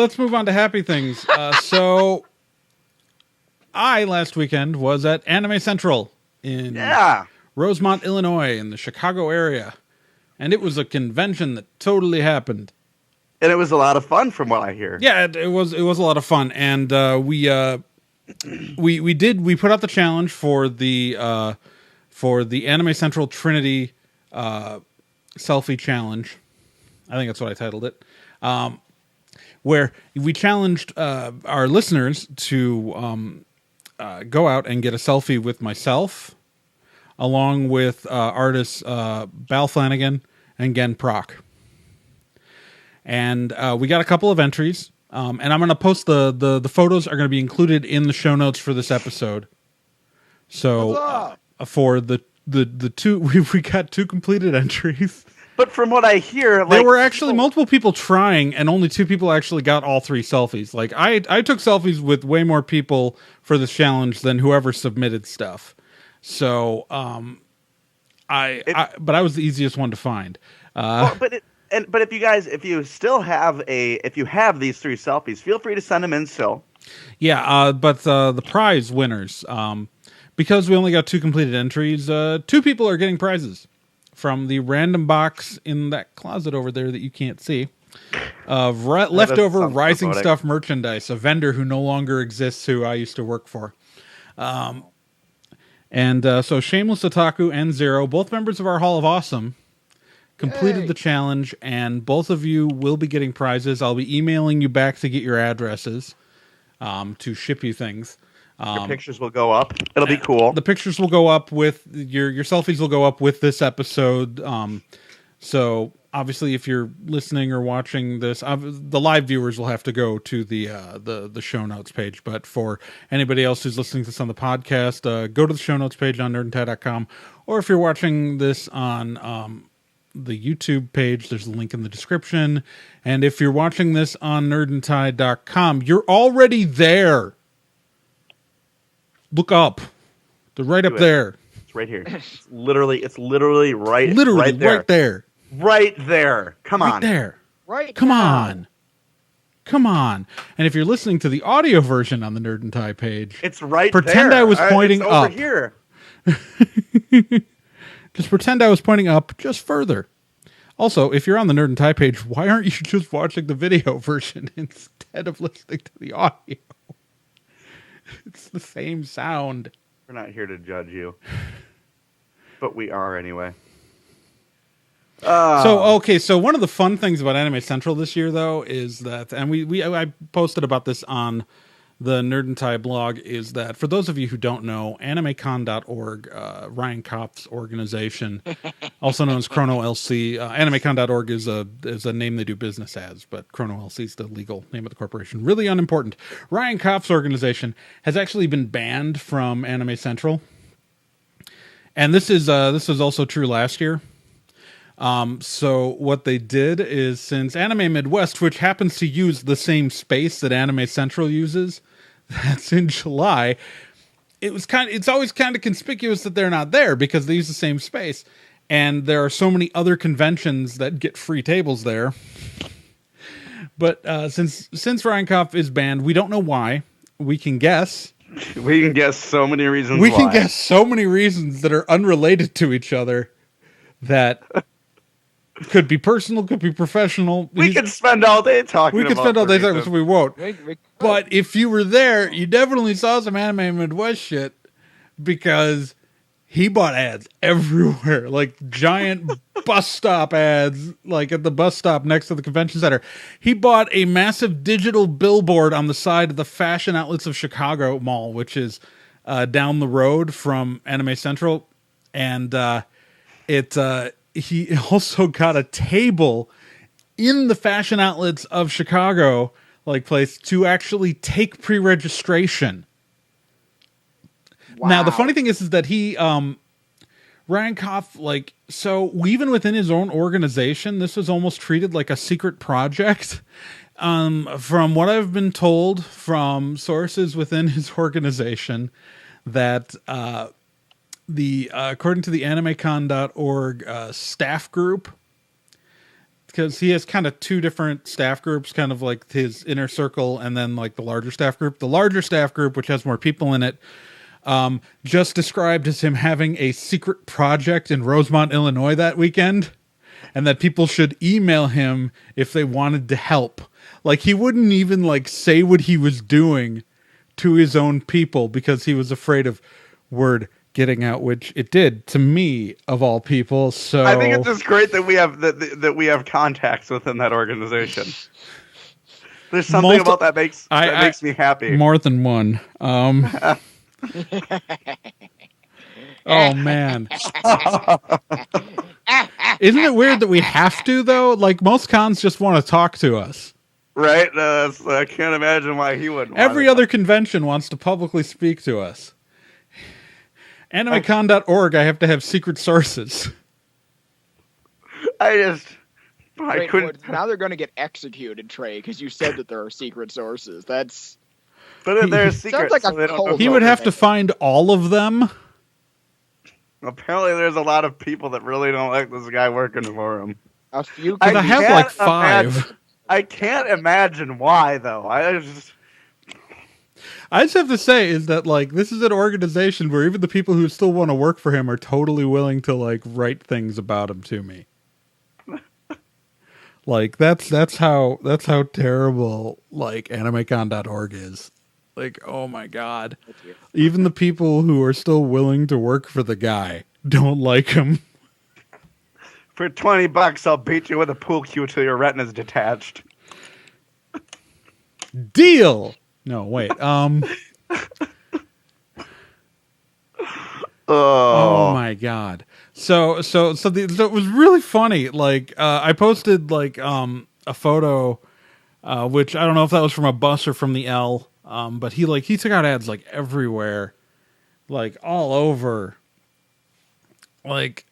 So I last weekend was at Anime Central in Rosemont, Illinois, in the Chicago area. And it was a convention that totally happened. And it was a lot of fun from what I hear. Yeah, it was a lot of fun. And we put out the challenge for the Anime Central Trinity selfie challenge. I think that's what I titled it. Where we challenged our listeners to go out and get a selfie with myself, along with artists Bal Flanagan and Gen Proc. And we got a couple of entries, and I'm going to post the photos are going to be included in the show notes for this episode. So for the two, we got 2 completed entries. But from what I hear, there were actually multiple people trying, and only 2 people actually got all 3 selfies. Like I took selfies with way more people for this challenge than whoever submitted stuff. So, but I was the easiest one to find. But if you have these 3 selfies, feel free to send them in still. Yeah, but the prize winners, because we only got 2 completed entries, 2 people are getting prizes from the random box in that closet over there that you can't see of leftover Rising Stuff merchandise, a vendor who no longer exists, who I used to work for. And so Shameless Otaku and Zero, both members of our Hall of Awesome, completed the challenge, and both of you will be getting prizes. I'll be emailing you back to get your addresses to ship you things. Your pictures will go up. It'll be cool. The pictures will go up with your selfies will go up with this episode. So obviously, if you're listening or watching this, the live viewers will have to go to the show notes page. But for anybody else who's listening to this on the podcast, go to the show notes page on nerdandtie.com. Or if you're watching this on the YouTube page, there's a link in the description. And if you're watching this on nerdandtie.com, you're already there. Look up. They're right up there. It's right here. It's literally right there. Right there. Come on. Right there. Right. Come on. And if you're listening to the audio version on the Nerd and Tie page, it's right pretend there. I was pointing it's up. Over here. Just pretend I was pointing up just further. Also, if you're on the Nerd and Tie page, why aren't you just watching the video version instead of listening to the audio? It's the same sound. We're not here to judge you. But we are anyway. So one of the fun things about Anime Central this year, though, is that, and I posted about this on the Nerd and Tie blog, is that for those of you who don't know, animecon.org, Ryan Kopf's organization, also known as Chrono LC, animecon.org is a name they do business as, but Chrono LC is the legal name of the corporation. Really unimportant. Ryan Kopf's organization has actually been banned from Anime Central, and this is also true last year. So what they did is, since Anime Midwest, which happens to use the same space that Anime Central uses, that's in July, it's always kind of conspicuous that they're not there because they use the same space. And there are so many other conventions that get free tables there. But since Ryan Kopf is banned, we don't know why. We can guess. We can guess so many reasons We why. can guess so many reasons that are unrelated to each other that could be personal, could be professional. We could spend all day talking We could about spend all day reasons. talking, so we won't. But if you were there, you definitely saw some Anime Midwest shit because he bought ads everywhere, like giant bus stop ads, like at the bus stop next to the convention center. He bought a massive digital billboard on the side of the Fashion Outlets of Chicago Mall, which is down the road from Anime Central. And he also got a table in the Fashion Outlets of Chicago, like place, to actually take pre-registration. Wow. Now, the funny thing is that he, Ryan Kopf, like, so even within his own organization, this was almost treated like a secret project. From what I've been told from sources within his organization, that according to the animecon.org staff group, because he has kind of two different staff groups, kind of like his inner circle and then like the larger staff group. The larger staff group, which has more people in it, just described as him having a secret project in Rosemont, Illinois that weekend, and that people should email him if they wanted to help. Like, he wouldn't even like say what he was doing to his own people because he was afraid of word getting out, which it did to me of all people. So I think it's just great that we have that we have contacts within that organization. There's something about that makes me happy. More than one. Oh man. Isn't it weird that we have to, though? Like, most cons just want to talk to us. Right? I can't imagine why he wouldn't. Every other convention wants to publicly speak to us. Animecon.org, I have to have secret sources. Wait, couldn't. Now they're going to get executed, Trae, because you said that there are secret sources. That's. But they're secret. Sounds like a cult. He would have to find all of them. Apparently, there's a lot of people that really don't like this guy working for him. A few. I have like 5. I can't imagine why, though. I just have to say is that, like, this is an organization where even the people who still want to work for him are totally willing to, like, write things about him to me. Like, that's how terrible, like, animecon.org is. Like, oh my god. Even the people who are still willing to work for the guy don't like him. For $20, I'll beat you with a pool cue till your retina's detached. Deal! No, wait. Oh my god. So it was really funny. Like, I posted like a photo, which I don't know if that was from a bus or from the L. But he took out ads like everywhere, like all over. Like,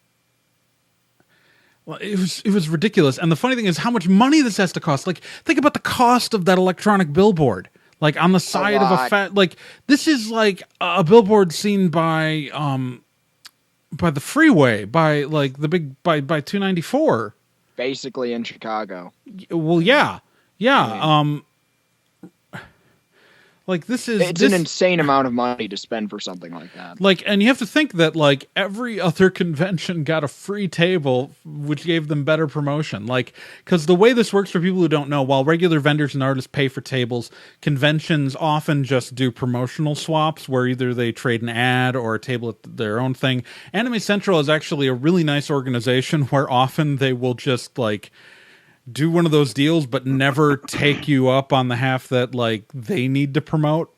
well, it was ridiculous. And the funny thing is how much money this has to cost. Like, think about the cost of that electronic billboard. Like, on the side of a like, this is like a billboard seen by the freeway, by like the big, by 294. Basically in Chicago. Well, yeah. Like, it's an insane amount of money to spend for something like that. Like, and you have to think that, like, every other convention got a free table, which gave them better promotion. Like, because the way this works for people who don't know, while regular vendors and artists pay for tables, conventions often just do promotional swaps where either they trade an ad or a table at their own thing. Anime Central is actually a really nice organization where often they will just, like, do one of those deals, but never take you up on the half that, like, they need to promote.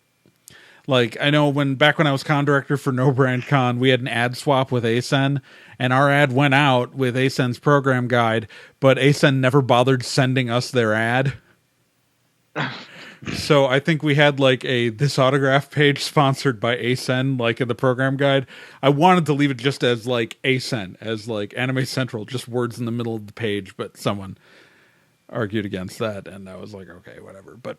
Like, I know back when I was con director for No Brand Con, we had an ad swap with ASEN, and our ad went out with ASEN's program guide, but ASEN never bothered sending us their ad. So I think we had like this autograph page sponsored by ASEN, like in the program guide. I wanted to leave it just as like ASEN, as like Anime Central, just words in the middle of the page, but someone argued against that, and I was like, okay, whatever. But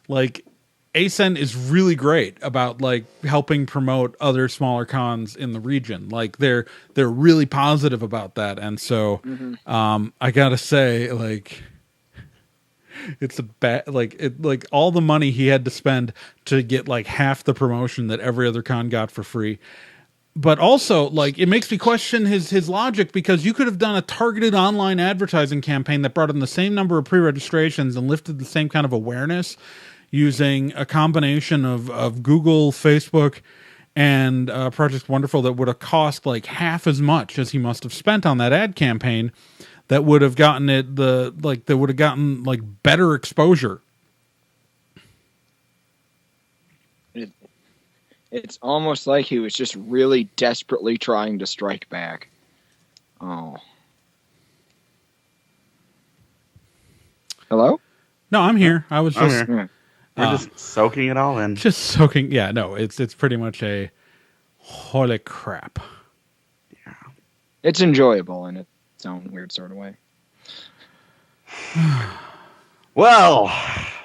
like ASEN is really great about like helping promote other smaller cons in the region. Like they're really positive about that, and so I gotta say, like, it's a bad like all the money he had to spend to get like half the promotion that every other con got for free. But also, like, it makes me question his logic, because you could have done a targeted online advertising campaign that brought in the same number of pre-registrations and lifted the same kind of awareness using a combination of Google, Facebook, and Project Wonderful that would have cost like half as much as he must have spent on that ad campaign. That would have gotten that would have gotten like better exposure. It's almost like he was just really desperately trying to strike back. Oh. Hello? No, I'm here. I was just We're just soaking it all in. just soaking. Yeah, no, it's pretty much a holy crap. Yeah. It's enjoyable in its own weird sort of way. Well,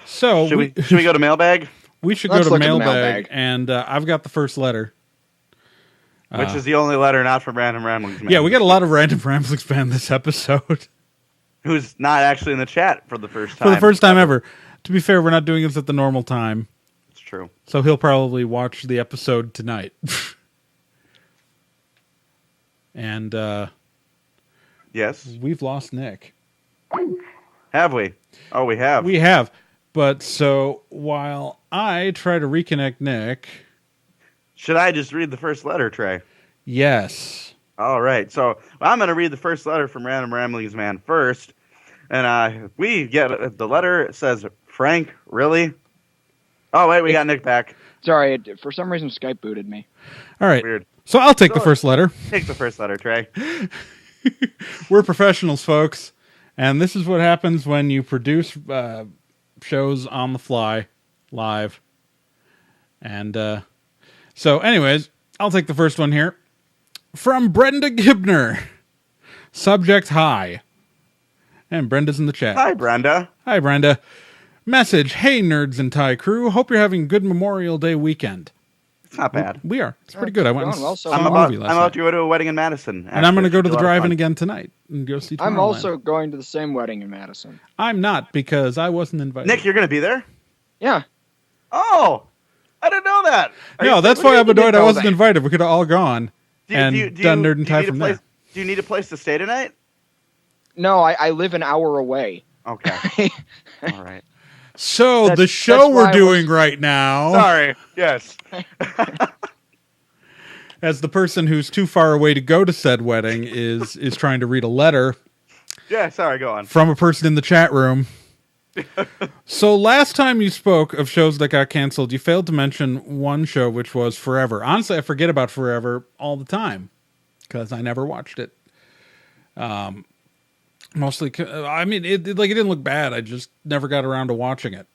So should we go to mailbag? we should Let's go to look at the mailbag, mailbag. and I've got the first letter. Which is the only letter not from Random Ramblings Man. Yeah, we got a lot of Random Ramblings fan this episode. Who's not actually in the chat for the first time. For the first time ever. To be fair, we're not doing this at the normal time, It's true. so he'll probably watch the episode tonight. And Yes. we've lost Nick. Have we? Oh, we have. We have. But so while I try to reconnect Nick, Should I just read the first letter, Trae? yes. All right. So I'm going to read the first letter from Random Ramblings Man first. And we get the letter. It says, Frank, really? Oh, wait, we got Nick back. Sorry, for some reason Skype booted me. All right. Weird. So I'll take the first letter. Take the first letter, Trae. We're professionals, folks. And this is what happens when you produce shows on the fly, live. And so anyways, I'll take the first one here. From Brenda Gibner. Subject, hi. And Brenda's in the chat. Hi, Brenda. Hi, Brenda. Message, hey, nerds and Thai crew. Hope you're having a good Memorial Day weekend. It's not bad. We are. It's pretty good. I went and going well so saw I'm a about movie last to night. go to a wedding in Madison. And I'm going to go to the Should be a lot of drive-in fun. again tonight and go see Tomorrowland. I'm also going to the same wedding in Madison. I'm not, because I wasn't invited. Nick, you're going to be there? Yeah. Oh, I didn't know that. No, that's what do why you I'm mean you annoyed I know wasn't that? invited. We could have all gone and done Nerd and Tie from there. Do you need a place to stay tonight? No, I live an hour away. Okay. All right. So That's- the show that's why we're I doing right now, Sorry. Yes. as the person who's too far away to go to said wedding is trying to read a letter Yeah, sorry, go on. from a person in the chat room. So last time you spoke of shows that got canceled, you failed to mention one show, which was Forever. Honestly, I forget about Forever all the time because I never watched it. Mostly, I mean, it didn't look bad. I just never got around to watching it.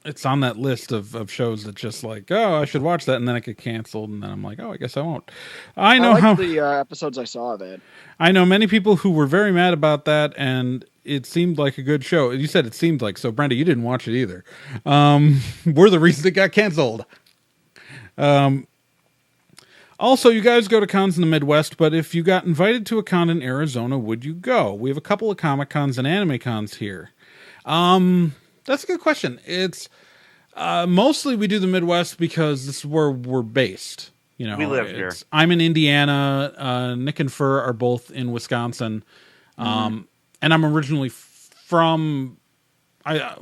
It's on that list of shows that just like, oh, I should watch that, and then it get canceled, and then I'm like, oh, I guess I won't. I know liked the episodes I saw of it. I know many people who were very mad about that, and it seemed like a good show. You said it seemed like, so Brenda, you didn't watch it either. We're the reason it got canceled. Also, you guys go to cons in the Midwest, but if you got invited to a con in Arizona, would you go? We have a couple of Comic Cons and anime cons here. That's a good question. It's mostly we do the Midwest because this is where we're based. You know, We live here. I'm in Indiana. Nick and Fur are both in Wisconsin, and I'm originally from. I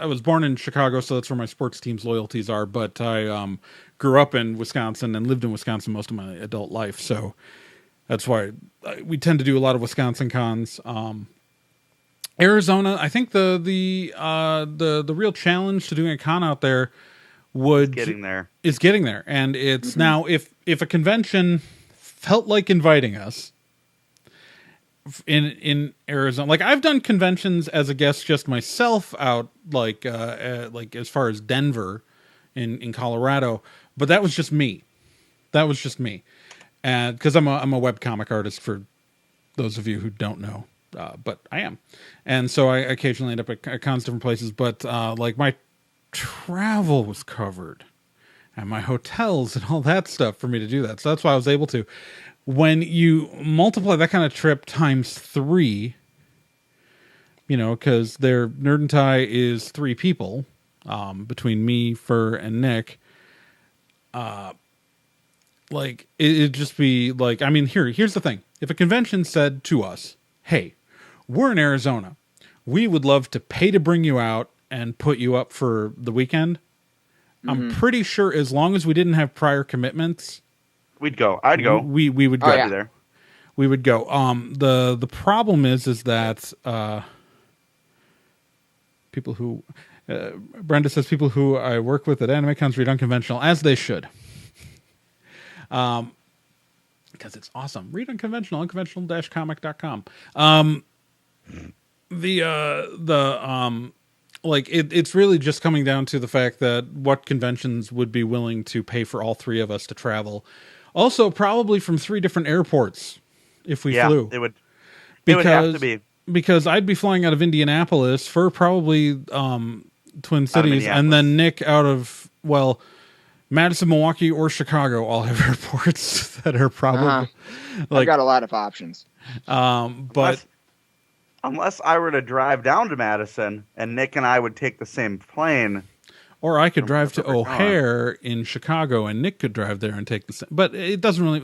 was born in Chicago, so that's where my sports team's loyalties are. But I grew up in Wisconsin and lived in Wisconsin most of my adult life, so that's why we tend to do a lot of Wisconsin cons. Arizona, I think the real challenge to doing a con out there Getting there. is getting there, and it's now if a convention felt like inviting us, in Arizona. Like I've done conventions as a guest just myself out like as far as Denver in Colorado, but that was just me. And because I'm a webcomic artist, for those of you who don't know, but I am. And so I occasionally end up at cons different places, but like my travel was covered and my hotels and all that stuff for me to do that. So that's why I was able to. When you multiply that kind of trip times 3, you know, because their Nerd and Tie is 3 people, between me, Fur, and Nick. Like it'd just be like, I mean, here's the thing. If a convention said to us, hey, we're in Arizona, we would love to pay to bring you out and put you up for the weekend. I'm pretty sure as long as we didn't have prior commitments, we'd go. I'd go. We would go. I'd be there. We would go. The problem is that people who Brenda says people who I work with at Anime Cons read unconventional, as they should. Because it's awesome. Read unconventional, unconventional-comic.com. Like it's really just coming down to the fact that what conventions would be willing to pay for all 3 of us to travel. Also, probably from 3 different airports if we flew. It would have to be. Because I'd be flying out of Indianapolis for probably Twin Cities, and then Nick out of, well, Madison, Milwaukee, or Chicago all have airports that are probably like, I've got a lot of options. But unless I were to drive down to Madison and Nick and I would take the same plane, or I could drive to O'Hare in Chicago and Nick could drive there and take the same. But it doesn't really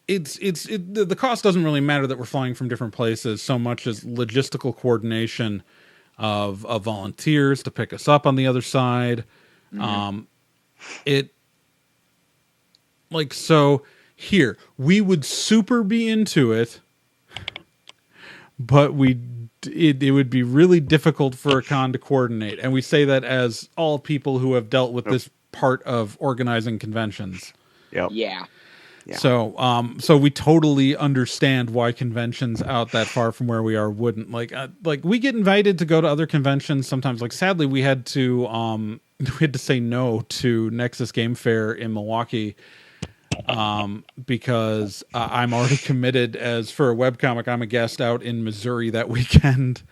the cost doesn't really matter that we're flying from different places so much as logistical coordination of volunteers to pick us up on the other side. So here we would super be into it, but it would be really difficult for a con to coordinate. And we say that as all people who have dealt with this part of organizing conventions. Yep. Yeah. So we totally understand why conventions out that far from where we are wouldn't like we get invited to go to other conventions sometimes. Like sadly, we had to say no to Nexus Game Fair in Milwaukee because I'm already committed as for a webcomic. I'm a guest out in Missouri that weekend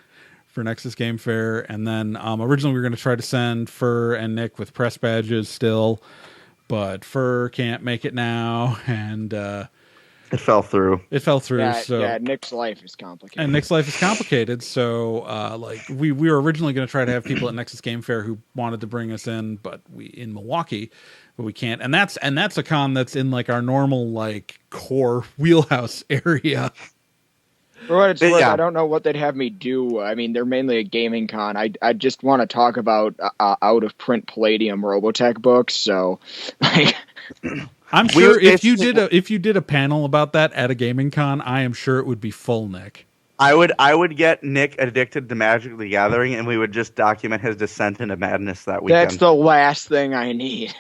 for Nexus Game Fair, and then originally we were going to try to send Fur and Nick with press badges still. But Fur can't make it now, and it fell through. Yeah, Nick's life is complicated. So, we were originally going to try to have people at Nexus Game Fair who wanted to bring us in, but in Milwaukee, but we can't. And that's a con that's in like our normal core wheelhouse area. For what it's worth, I don't know what they'd have me do. I mean, they're mainly a gaming con. I just want to talk about out of print Palladium Robotech books. So, I'm sure if you did a panel about that at a gaming con, I am sure it would be full, Nick. I would get Nick addicted to Magic the Gathering, and we would just document his descent into madness that weekend. That's the last thing I need.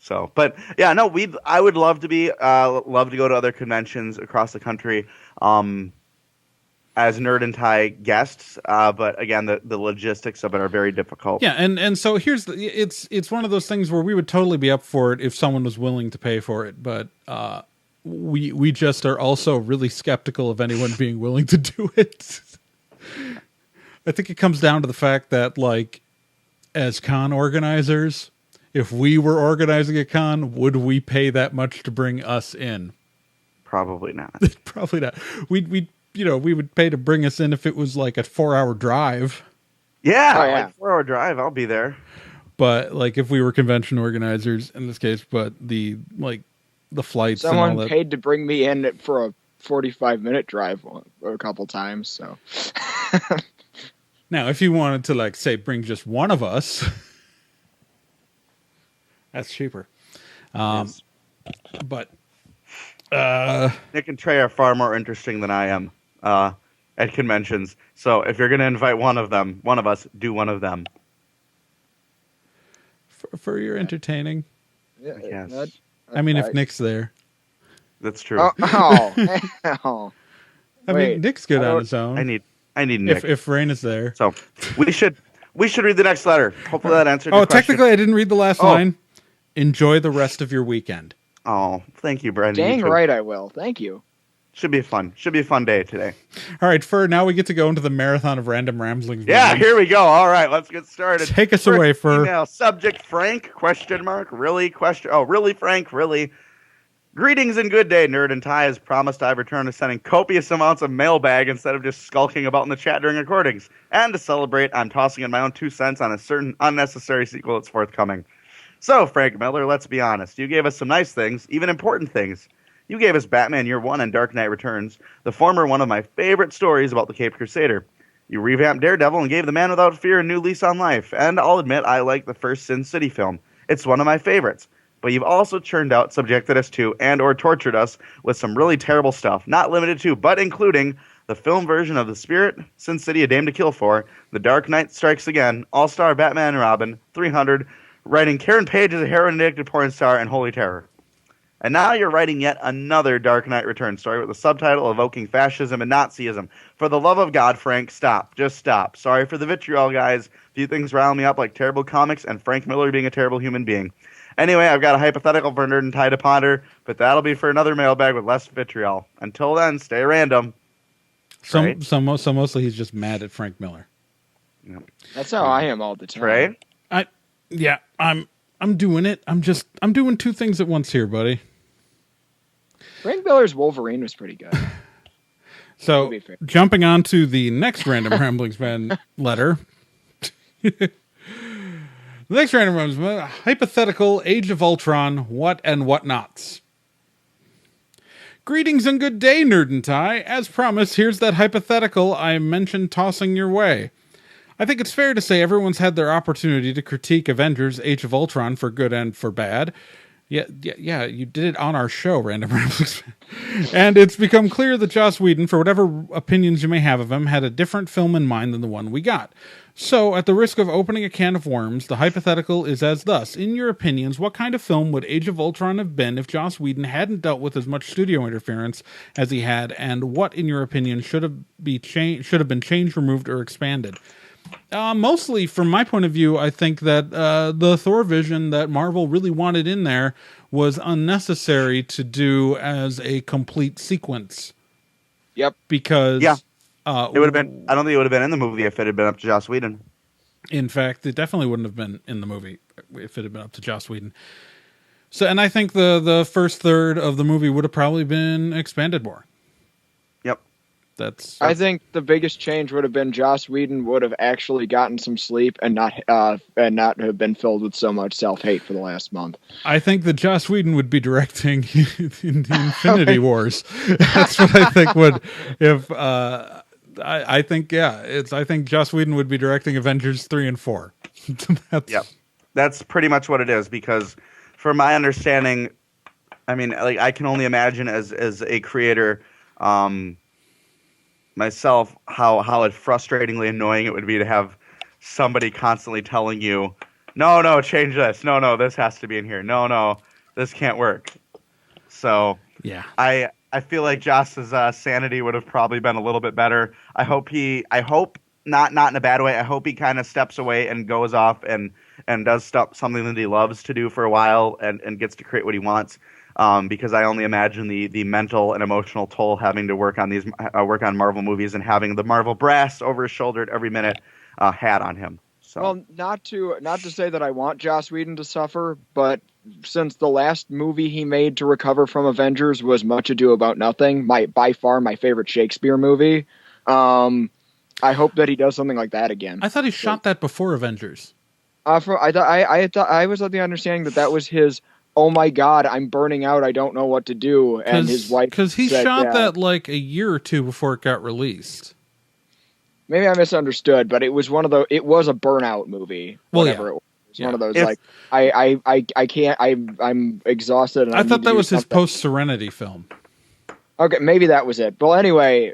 So, but yeah, no, I would love to go to other conventions across the country, as Nerd and Tie guests. But again, the logistics of it are very difficult. Yeah, and so it's one of those things where we would totally be up for it if someone was willing to pay for it, but we just are also really skeptical of anyone being willing to do it. I think it comes down to the fact that as con organizers, if we were organizing a con, would we pay that much to bring us in? Probably not. Probably not. We would pay to bring us in if it was like a 4-hour drive. Yeah, 4-hour drive, I'll be there. But if we were convention organizers in this case, but the flights, someone and all that, paid to bring me in for a 45-minute drive a couple times. So now, if you wanted to say bring just one of us. That's cheaper. Yes. But Nick and Trae are far more interesting than I am at conventions. So if you're going to invite one of us, do one of them. For your entertaining. Yeah, yes. I mean, if Nick's there. That's true. Oh. I Wait, mean, Nick's good I on don't- his own. I need Nick. If Rain is there. So we should read the next letter. Hopefully that answered your question. Technically, I didn't read the last line. Enjoy the rest of your weekend. Oh, thank you, Brendan. Dang right I will. Thank you. Should be a fun day today. All right, now we get to go into the marathon of random ramblings. Yeah, here we go. All right, let's get started. Take us away, Fur. Email subject Frank ? Really ? Oh, really, Frank? Really? Greetings and good day, Nerd and Ty. As promised, I've returned to sending copious amounts of mailbag instead of just skulking about in the chat during recordings. And to celebrate, I'm tossing in my own 2 cents on a certain unnecessary sequel that's forthcoming. So, Frank Miller, let's be honest. You gave us some nice things, even important things. You gave us Batman Year One and Dark Knight Returns, the former one of my favorite stories about the Caped Crusader. You revamped Daredevil and gave the Man Without Fear a new lease on life. And I'll admit, I like the first Sin City film. It's one of my favorites. But you've also churned out, subjected us to, and or tortured us with some really terrible stuff. Not limited to, but including the film version of The Spirit, Sin City, A Dame to Kill For, The Dark Knight Strikes Again, All-Star Batman and Robin, 300, writing Karen Page as a heroin-addicted porn star, and Holy Terror. And now you're writing yet another Dark Knight Returns story with a subtitle evoking fascism and Nazism. For the love of God, Frank, stop. Just stop. Sorry for the vitriol, guys. Few things rile me up like terrible comics and Frank Miller being a terrible human being. Anyway, I've got a hypothetical for Nerd and Ty to ponder, but that'll be for another mailbag with less vitriol. Until then, stay random. So mostly he's just mad at Frank Miller. Yep. That's how I am all the time. Trae? I'm doing it. I'm doing 2 things at once here, buddy. Frank Miller's Wolverine was pretty good. So, jumping on to the next Random Ramblings Man letter. The next Random Ramblings Man, hypothetical Age of Ultron, what and what nots. Greetings and good day, Nerd and Ty. As promised, here's that hypothetical I mentioned tossing your way. I think it's fair to say everyone's had their opportunity to critique Avengers Age of Ultron for good and for bad. Yeah, you did it on our show, Random Ramblings. And it's become clear that Joss Whedon, for whatever opinions you may have of him, had a different film in mind than the one we got. So, at the risk of opening a can of worms, the hypothetical is as thus. In your opinions, what kind of film would Age of Ultron have been if Joss Whedon hadn't dealt with as much studio interference as he had, and what, in your opinion, should have been changed, removed, or expanded? Mostly, from my point of view, I think that the Thor vision that Marvel really wanted in there was unnecessary to do as a complete sequence. Yep. Because it would have been. I don't think it would have been in the movie if it had been up to Joss Whedon. In fact, it definitely wouldn't have been in the movie if it had been up to Joss Whedon. So, and I think the first third of the movie would have probably been expanded more. Yep. I think the biggest change would have been Joss Whedon would have actually gotten some sleep and not have been filled with so much self-hate for the last month. I think that Joss Whedon would be directing in the Infinity Wars. That's what I think would if. I think Joss Whedon would be directing Avengers 3 and 4. That's pretty much what it is, because from my understanding, I mean, like, I can only imagine as a creator, myself, how frustratingly annoying it would be to have somebody constantly telling you, no, change this. No, this has to be in here. No, this can't work. So yeah, I feel like Joss's sanity would have probably been a little bit better. I hope not in a bad way. I hope he kind of steps away and goes off and does something that he loves to do for a while and gets to create what he wants. Because I only imagine the mental and emotional toll having to work on Marvel movies and having the Marvel brass over his shoulder at every minute had on him. So. Well, not to say that I want Joss Whedon to suffer, but since the last movie he made to recover from Avengers was Much Ado About Nothing, by far my favorite Shakespeare movie, I hope that he does something like that again. I thought he shot that before Avengers. I was of the understanding that was his. Oh my God, I'm burning out. I don't know what to do. And his wife, because he shot that like a year or two before it got released. Maybe I misunderstood, but it was it was a burnout movie. Well, whatever it was. It's one of those I can't. I'm exhausted. And I thought that was his post Serenity film. Okay, maybe that was it. But anyway,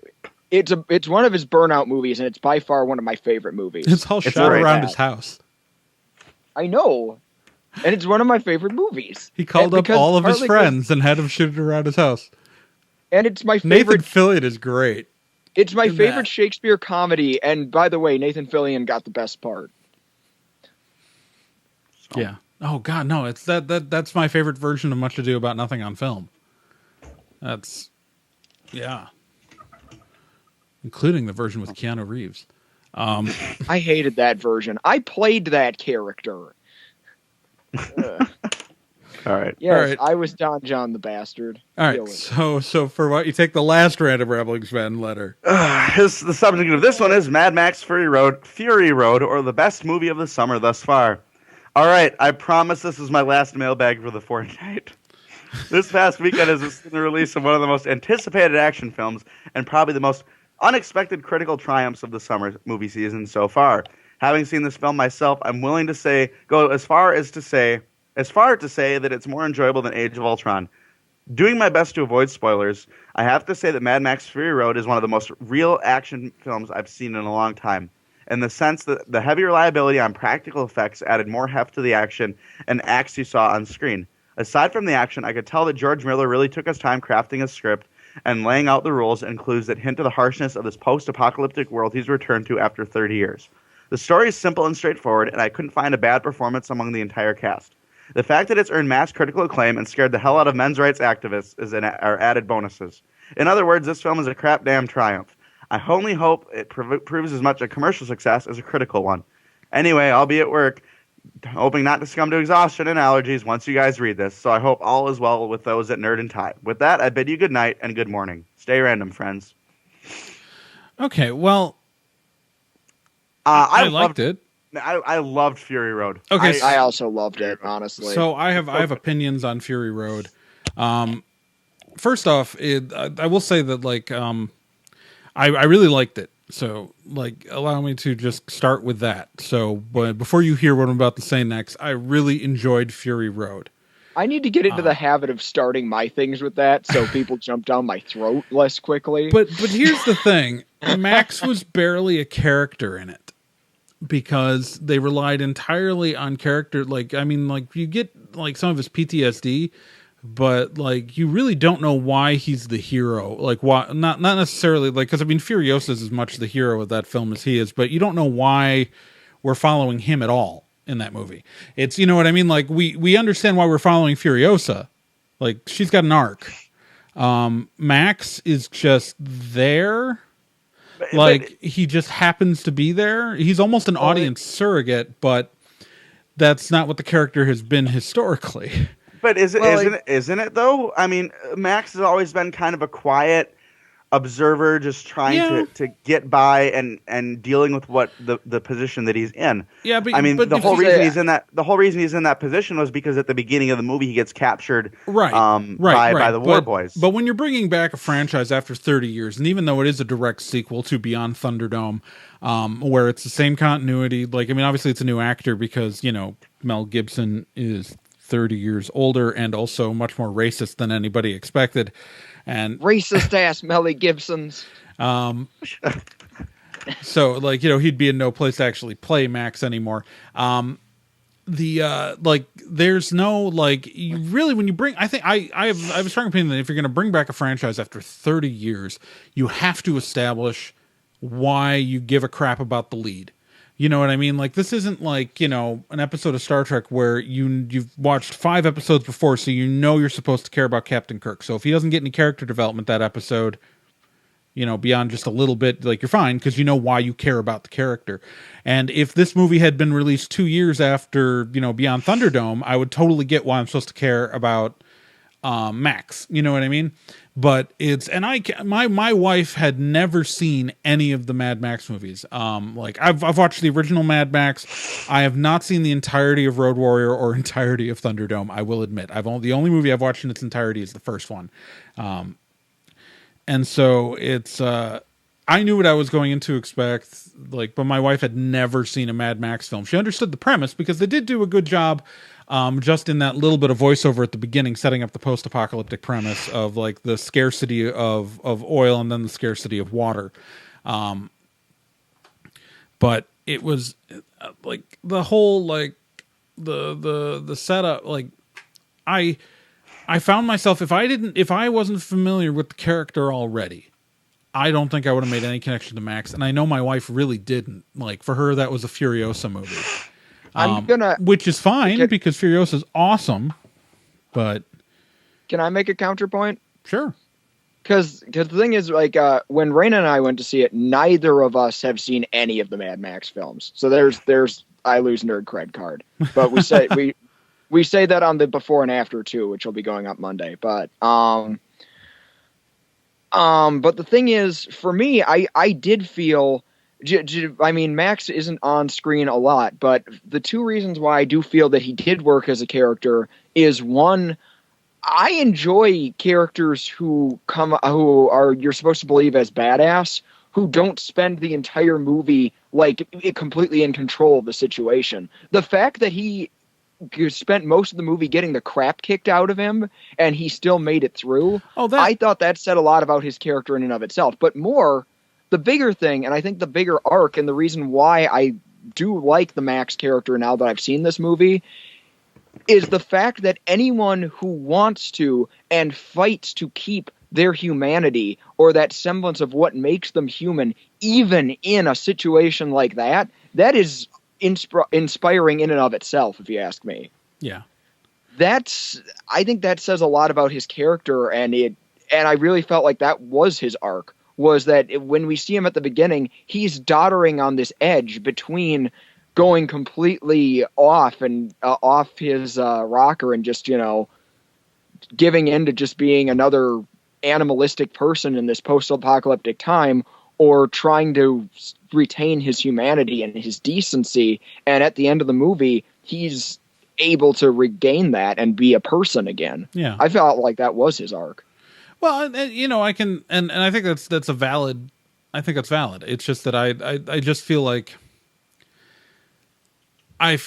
it's one of his burnout movies, and it's by far one of my favorite movies. It's all shot around his house. I know. And it's one of my favorite movies. He called up all of his friends and had him shoot it around his house. And it's my favorite. Nathan Fillion is great. It's my favorite Shakespeare comedy. And by the way, Nathan Fillion got the best part. So. Yeah. Oh God, no! It's that's my favorite version of Much Ado About Nothing on film. That's, yeah, including the version with Keanu Reeves. I hated that version. I played that character. All right. Yes, all right. I was Don John the Bastard. All right. So for what you take the last Random Ramblings fan letter. The subject of this one is Mad Max Fury Road, or the best movie of the summer thus far. All right, I promise this is my last mailbag for the fortnight. This past weekend has seen the release of one of the most anticipated action films and probably the most unexpected critical triumphs of the summer movie season so far. Having seen this film myself, I'm willing to go as far to say that it's more enjoyable than Age of Ultron. Doing my best to avoid spoilers, I have to say that Mad Max Fury Road is one of the most real action films I've seen in a long time, in the sense that the heavy reliability on practical effects added more heft to the action and acts you saw on screen. Aside from the action, I could tell that George Miller really took his time crafting his script and laying out the rules and clues that hint to the harshness of this post-apocalyptic world he's returned to after 30 years. The story is simple and straightforward, and I couldn't find a bad performance among the entire cast. The fact that it's earned mass critical acclaim and scared the hell out of men's rights activists are added bonuses. In other words, this film is a crap damn triumph. I only hope it proves as much a commercial success as a critical one. Anyway, I'll be at work, hoping not to succumb to exhaustion and allergies once you guys read this, so I hope all is well with those at Nerd and Tie. With that, I bid you good night and good morning. Stay random, friends. Okay, well, I liked it. I loved Fury Road. Okay, I also loved it, honestly. So I have opinions on Fury Road. First off, I will say that I really liked it. So, allow me to just start with that. So, but before you hear what I'm about to say next, I really enjoyed Fury Road. I need to get into the habit of starting my things with that so people jump down my throat less quickly. But here's the thing. Max was barely a character in it because they relied entirely on character. You get some of his PTSD, but you really don't know why he's the hero. Why not necessarily because Furiosa is as much the hero of that film as he is, but you don't know why we're following him at all in that movie. It's, you know what I mean? We understand why we're following Furiosa. She's got an arc. Max is just there. He just happens to be there. He's almost an audience surrogate, but that's not what the character has been historically. But isn't it though? I mean, Max has always been kind of a quiet observer, just trying to get by and dealing with what the position that he's in. Yeah, but the whole reason he's in that position was because at the beginning of the movie he gets captured by the War Boys. But when you're bringing back a franchise after 30 years, and even though it is a direct sequel to Beyond Thunderdome, where it's the same continuity, obviously it's a new actor because Mel Gibson is 30 years older and also much more racist than anybody expected. And racist ass Melly Gibsons. So he'd be in no place to actually play Max anymore. There's no you really, when you bring, I think I have a strong opinion that if you're going to bring back a franchise after 30 years, you have to establish why you give a crap about the lead. You know what I mean? This isn't an episode of Star Trek where you've watched 5 episodes before, so you're supposed to care about Captain Kirk. So if he doesn't get any character development that episode, beyond just a little bit, you're fine because you know why you care about the character. And if this movie had been released 2 years after, Beyond Thunderdome, I would totally get why I'm supposed to care about Max. You know what I mean? But my wife had never seen any of the Mad Max movies. I've watched the original Mad Max. I have not seen the entirety of Road Warrior or entirety of Thunderdome. I will admit, the only movie I've watched in its entirety is the first one. And so it's, I knew what I was going in to expect, but my wife had never seen a Mad Max film. She understood the premise because they did do a good job, just in that little bit of voiceover at the beginning, setting up the post-apocalyptic premise of the scarcity of oil and then the scarcity of water. But it was the whole the setup, like I found myself, if I wasn't familiar with the character already, I don't think I would have made any connection to Max, and I know my wife really didn't. Like, for her, that was a Furiosa movie. Which is fine, because Furiosa's awesome, but... Can I make a counterpoint? Sure. Because the thing is, like, when Raina and I went to see it, neither of us have seen any of the Mad Max films. So there's I lose nerd cred card. But we say we say that on the before and after too, which will be going up Monday. But the thing is, for me, I did feel, I mean, Max isn't on screen a lot, but the two reasons why I do feel that he did work as a character is, one, I enjoy characters who are you're supposed to believe as badass, who don't spend the entire movie like completely in control of the situation. The fact that he spent most of the movie getting the crap kicked out of him and he still made it through, I thought that said a lot about his character in and of itself. But more, the bigger thing, and I think the bigger arc, and the reason why I do like the Max character now that I've seen this movie, is the fact that anyone who wants to and fights to keep their humanity or that semblance of what makes them human, even in a situation like that, that is inspiring in and of itself, if you ask me. Yeah. I think that says a lot about his character, and I really felt like that was his arc, was that when we see him at the beginning, he's doddering on this edge between going completely off and off his rocker and just, giving in to just being another animalistic person in this post-apocalyptic time, or trying to retain his humanity and his decency. And at the end of the movie, he's able to regain that and be a person again. Yeah. I felt like that was his arc. Well, I can, and I think that's a valid, I think that's valid. It's just that I just feel like, I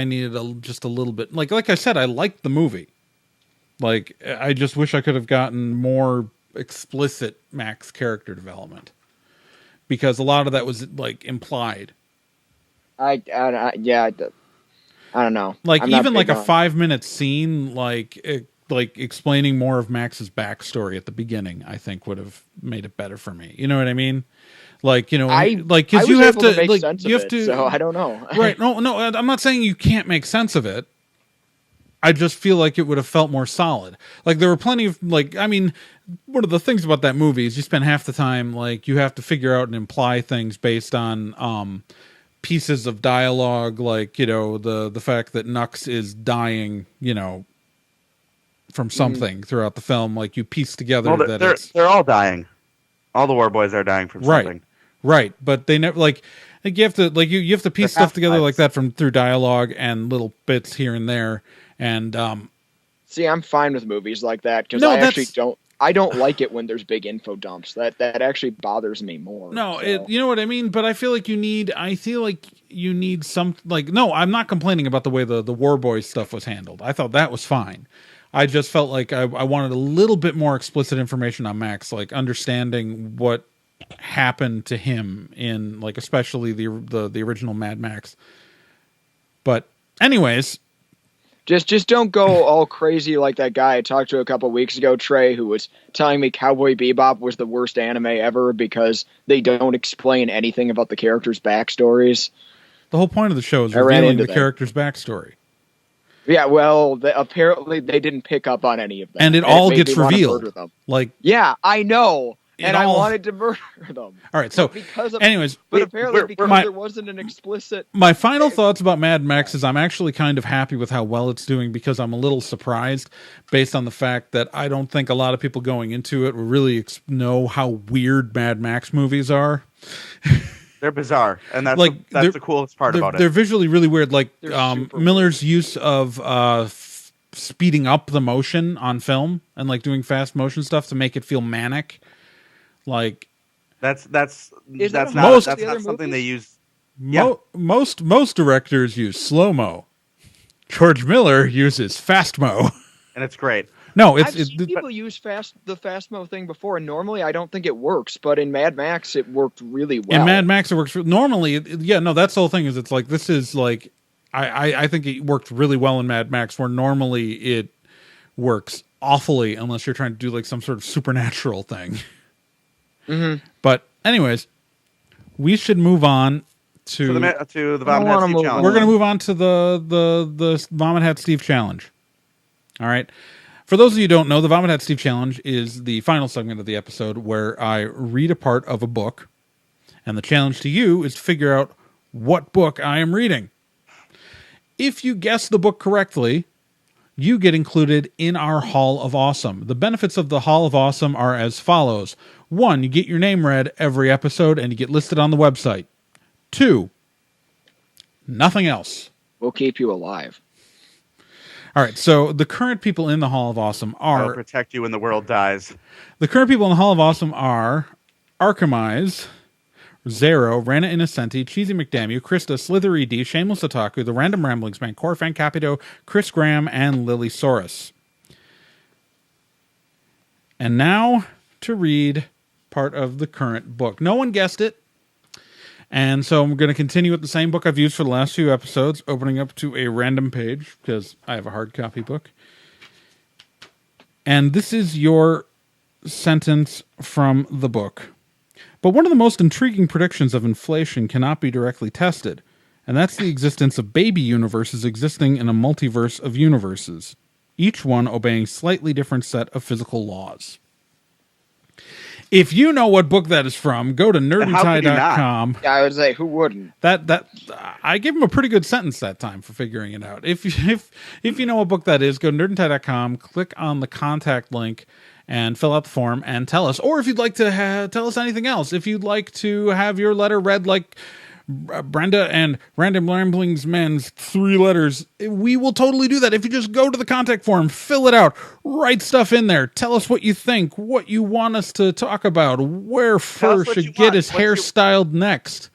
needed just a little bit, like I said, I liked the movie. Like, I just wish I could have gotten more explicit Max character development, because a lot of that was like implied. I don't know. Like, even like a 5-minute scene, like explaining more of Max's backstory at the beginning, I think would have made it better for me. You know what I mean? Like, because you have to make sense of it, so I don't know. Right? No, I'm not saying you can't make sense of it. I just feel like it would have felt more solid. Like, there were plenty of, like, I mean, one of the things about that movie is you spend half the time, like, you have to figure out and imply things based on pieces of dialogue, like, the fact that Nux is dying, from something throughout the film. Like, you piece together they're all dying. All the war boys are dying from something. Right. But they never, like you have to piece stuff together like that through dialogue and little bits here and there. And see, I'm fine with movies like that, because I don't like it when there's big info dumps. That actually bothers me more. No, so. You know what I mean? But I feel like you need some, like, no, I'm not complaining about the way the War Boys stuff was handled. I thought that was fine. I just felt like I wanted a little bit more explicit information on Max, like understanding what happened to him in, like, especially the original Mad Max. But anyways, just don't go all crazy like that guy I talked to a couple weeks ago, Trae, who was telling me Cowboy Bebop was the worst anime ever because they don't explain anything about the characters' backstories. The whole point of the show is revealing the character's backstory. Yeah, well, apparently they didn't pick up on any of that. And it all gets revealed. Like, yeah, I know. And I wanted to murder them. All right, so anyways, apparently there wasn't an explicit. My final thoughts about Mad Max is I'm actually kind of happy with how well it's doing, because I'm a little surprised based on the fact that I don't think a lot of people going into it will really know how weird Mad Max movies are. They're bizarre, and that's the coolest part about it. They're visually really weird. Like Miller's use of speeding up the motion on film and like doing fast motion stuff to make it feel manic. Like that's not something they use. Most directors use slow-mo. George Miller uses fast-mo, and it's great. No, I've seen people use the fast-mo thing before, and normally I don't think it works, but in Mad Max it worked really well. In Mad Max it works normally. Yeah, no, that's the whole thing. Is it's like, this is like, I think it worked really well in Mad Max, where normally it works awfully unless you're trying to do like some sort of supernatural thing. Mm-hmm. But anyways, we should move on to the Vomit Hat Steve Challenge. We're going to move on to the Vomit Hat Steve Challenge. All right. For those of you who don't know, the Vomit Hat Steve Challenge is the final segment of the episode where I read a part of a book, and the challenge to you is to figure out what book I am reading. If you guess the book correctly, you get included in our Hall of Awesome. The benefits of the Hall of Awesome are as follows. 1, you get your name read every episode and you get listed on the website. 2, nothing else. We'll keep you alive. All right, so the current people in the Hall of Awesome are... I'll protect you when the world dies. The current people in the Hall of Awesome are Archimize, Zero, Rana Innocenti, Cheesy McDamu, Krista, Slithery D, Shameless Otaku, The Random Ramblings Man, Corfan Capito, Chris Graham, and Lily Saurus. And now to read part of the current book. No one guessed it. And so I'm going to continue with the same book I've used for the last few episodes, opening up to a random page because I have a hard copy book. And this is your sentence from the book. But one of the most intriguing predictions of inflation cannot be directly tested, and that's the existence of baby universes existing in a multiverse of universes, each one obeying slightly different set of physical laws. If you know what book that is from, go to nerdytie.com. Yeah, I would say, who wouldn't? That I gave him a pretty good sentence that time for figuring it out. If you know what book that is, go to nerdytie.com, click on the contact link, and fill out the form and tell us. Or if you'd like to tell us anything else, if you'd like to have your letter read like Brenda and Random Ramblings Man's 3 letters, we will totally do that. If you just go to the contact form, fill it out, write stuff in there, tell us what you think, what you want us to talk about, where Fur should get his hair styled next.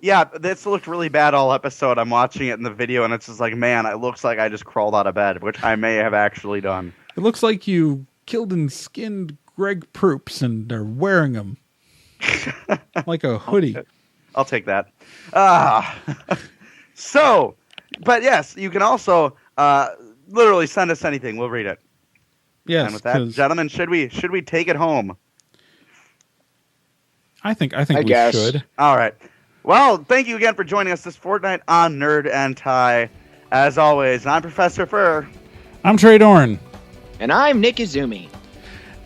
Yeah, this looked really bad all episode. I'm watching it in the video, and it's just like, man, it looks like I just crawled out of bed, which I may have actually done. It looks like you killed and skinned Greg Proops and are wearing them like a hoodie. I'll take that. So, but yes, you can also literally send us anything. We'll read it. Yes. And with that, gentlemen, should we take it home? I think we should. All right. Well, thank you again for joining us this fortnight on Nerd and Tie. As always, I'm Professor Fur. I'm Trae Dorn. And I'm Nick Izumi.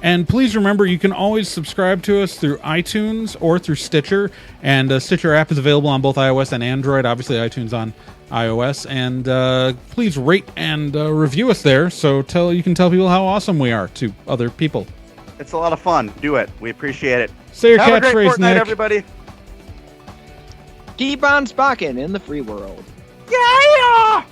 And please remember, you can always subscribe to us through iTunes or through Stitcher. And Stitcher app is available on both iOS and Android. Obviously, iTunes on iOS. And please rate and review us there so you can tell people how awesome we are to other people. It's a lot of fun. Do it. We appreciate it. Say your catchphrase, Nick. Have a great fortnight, Nick. Everybody. Keep on spocking in the free world. Yeah!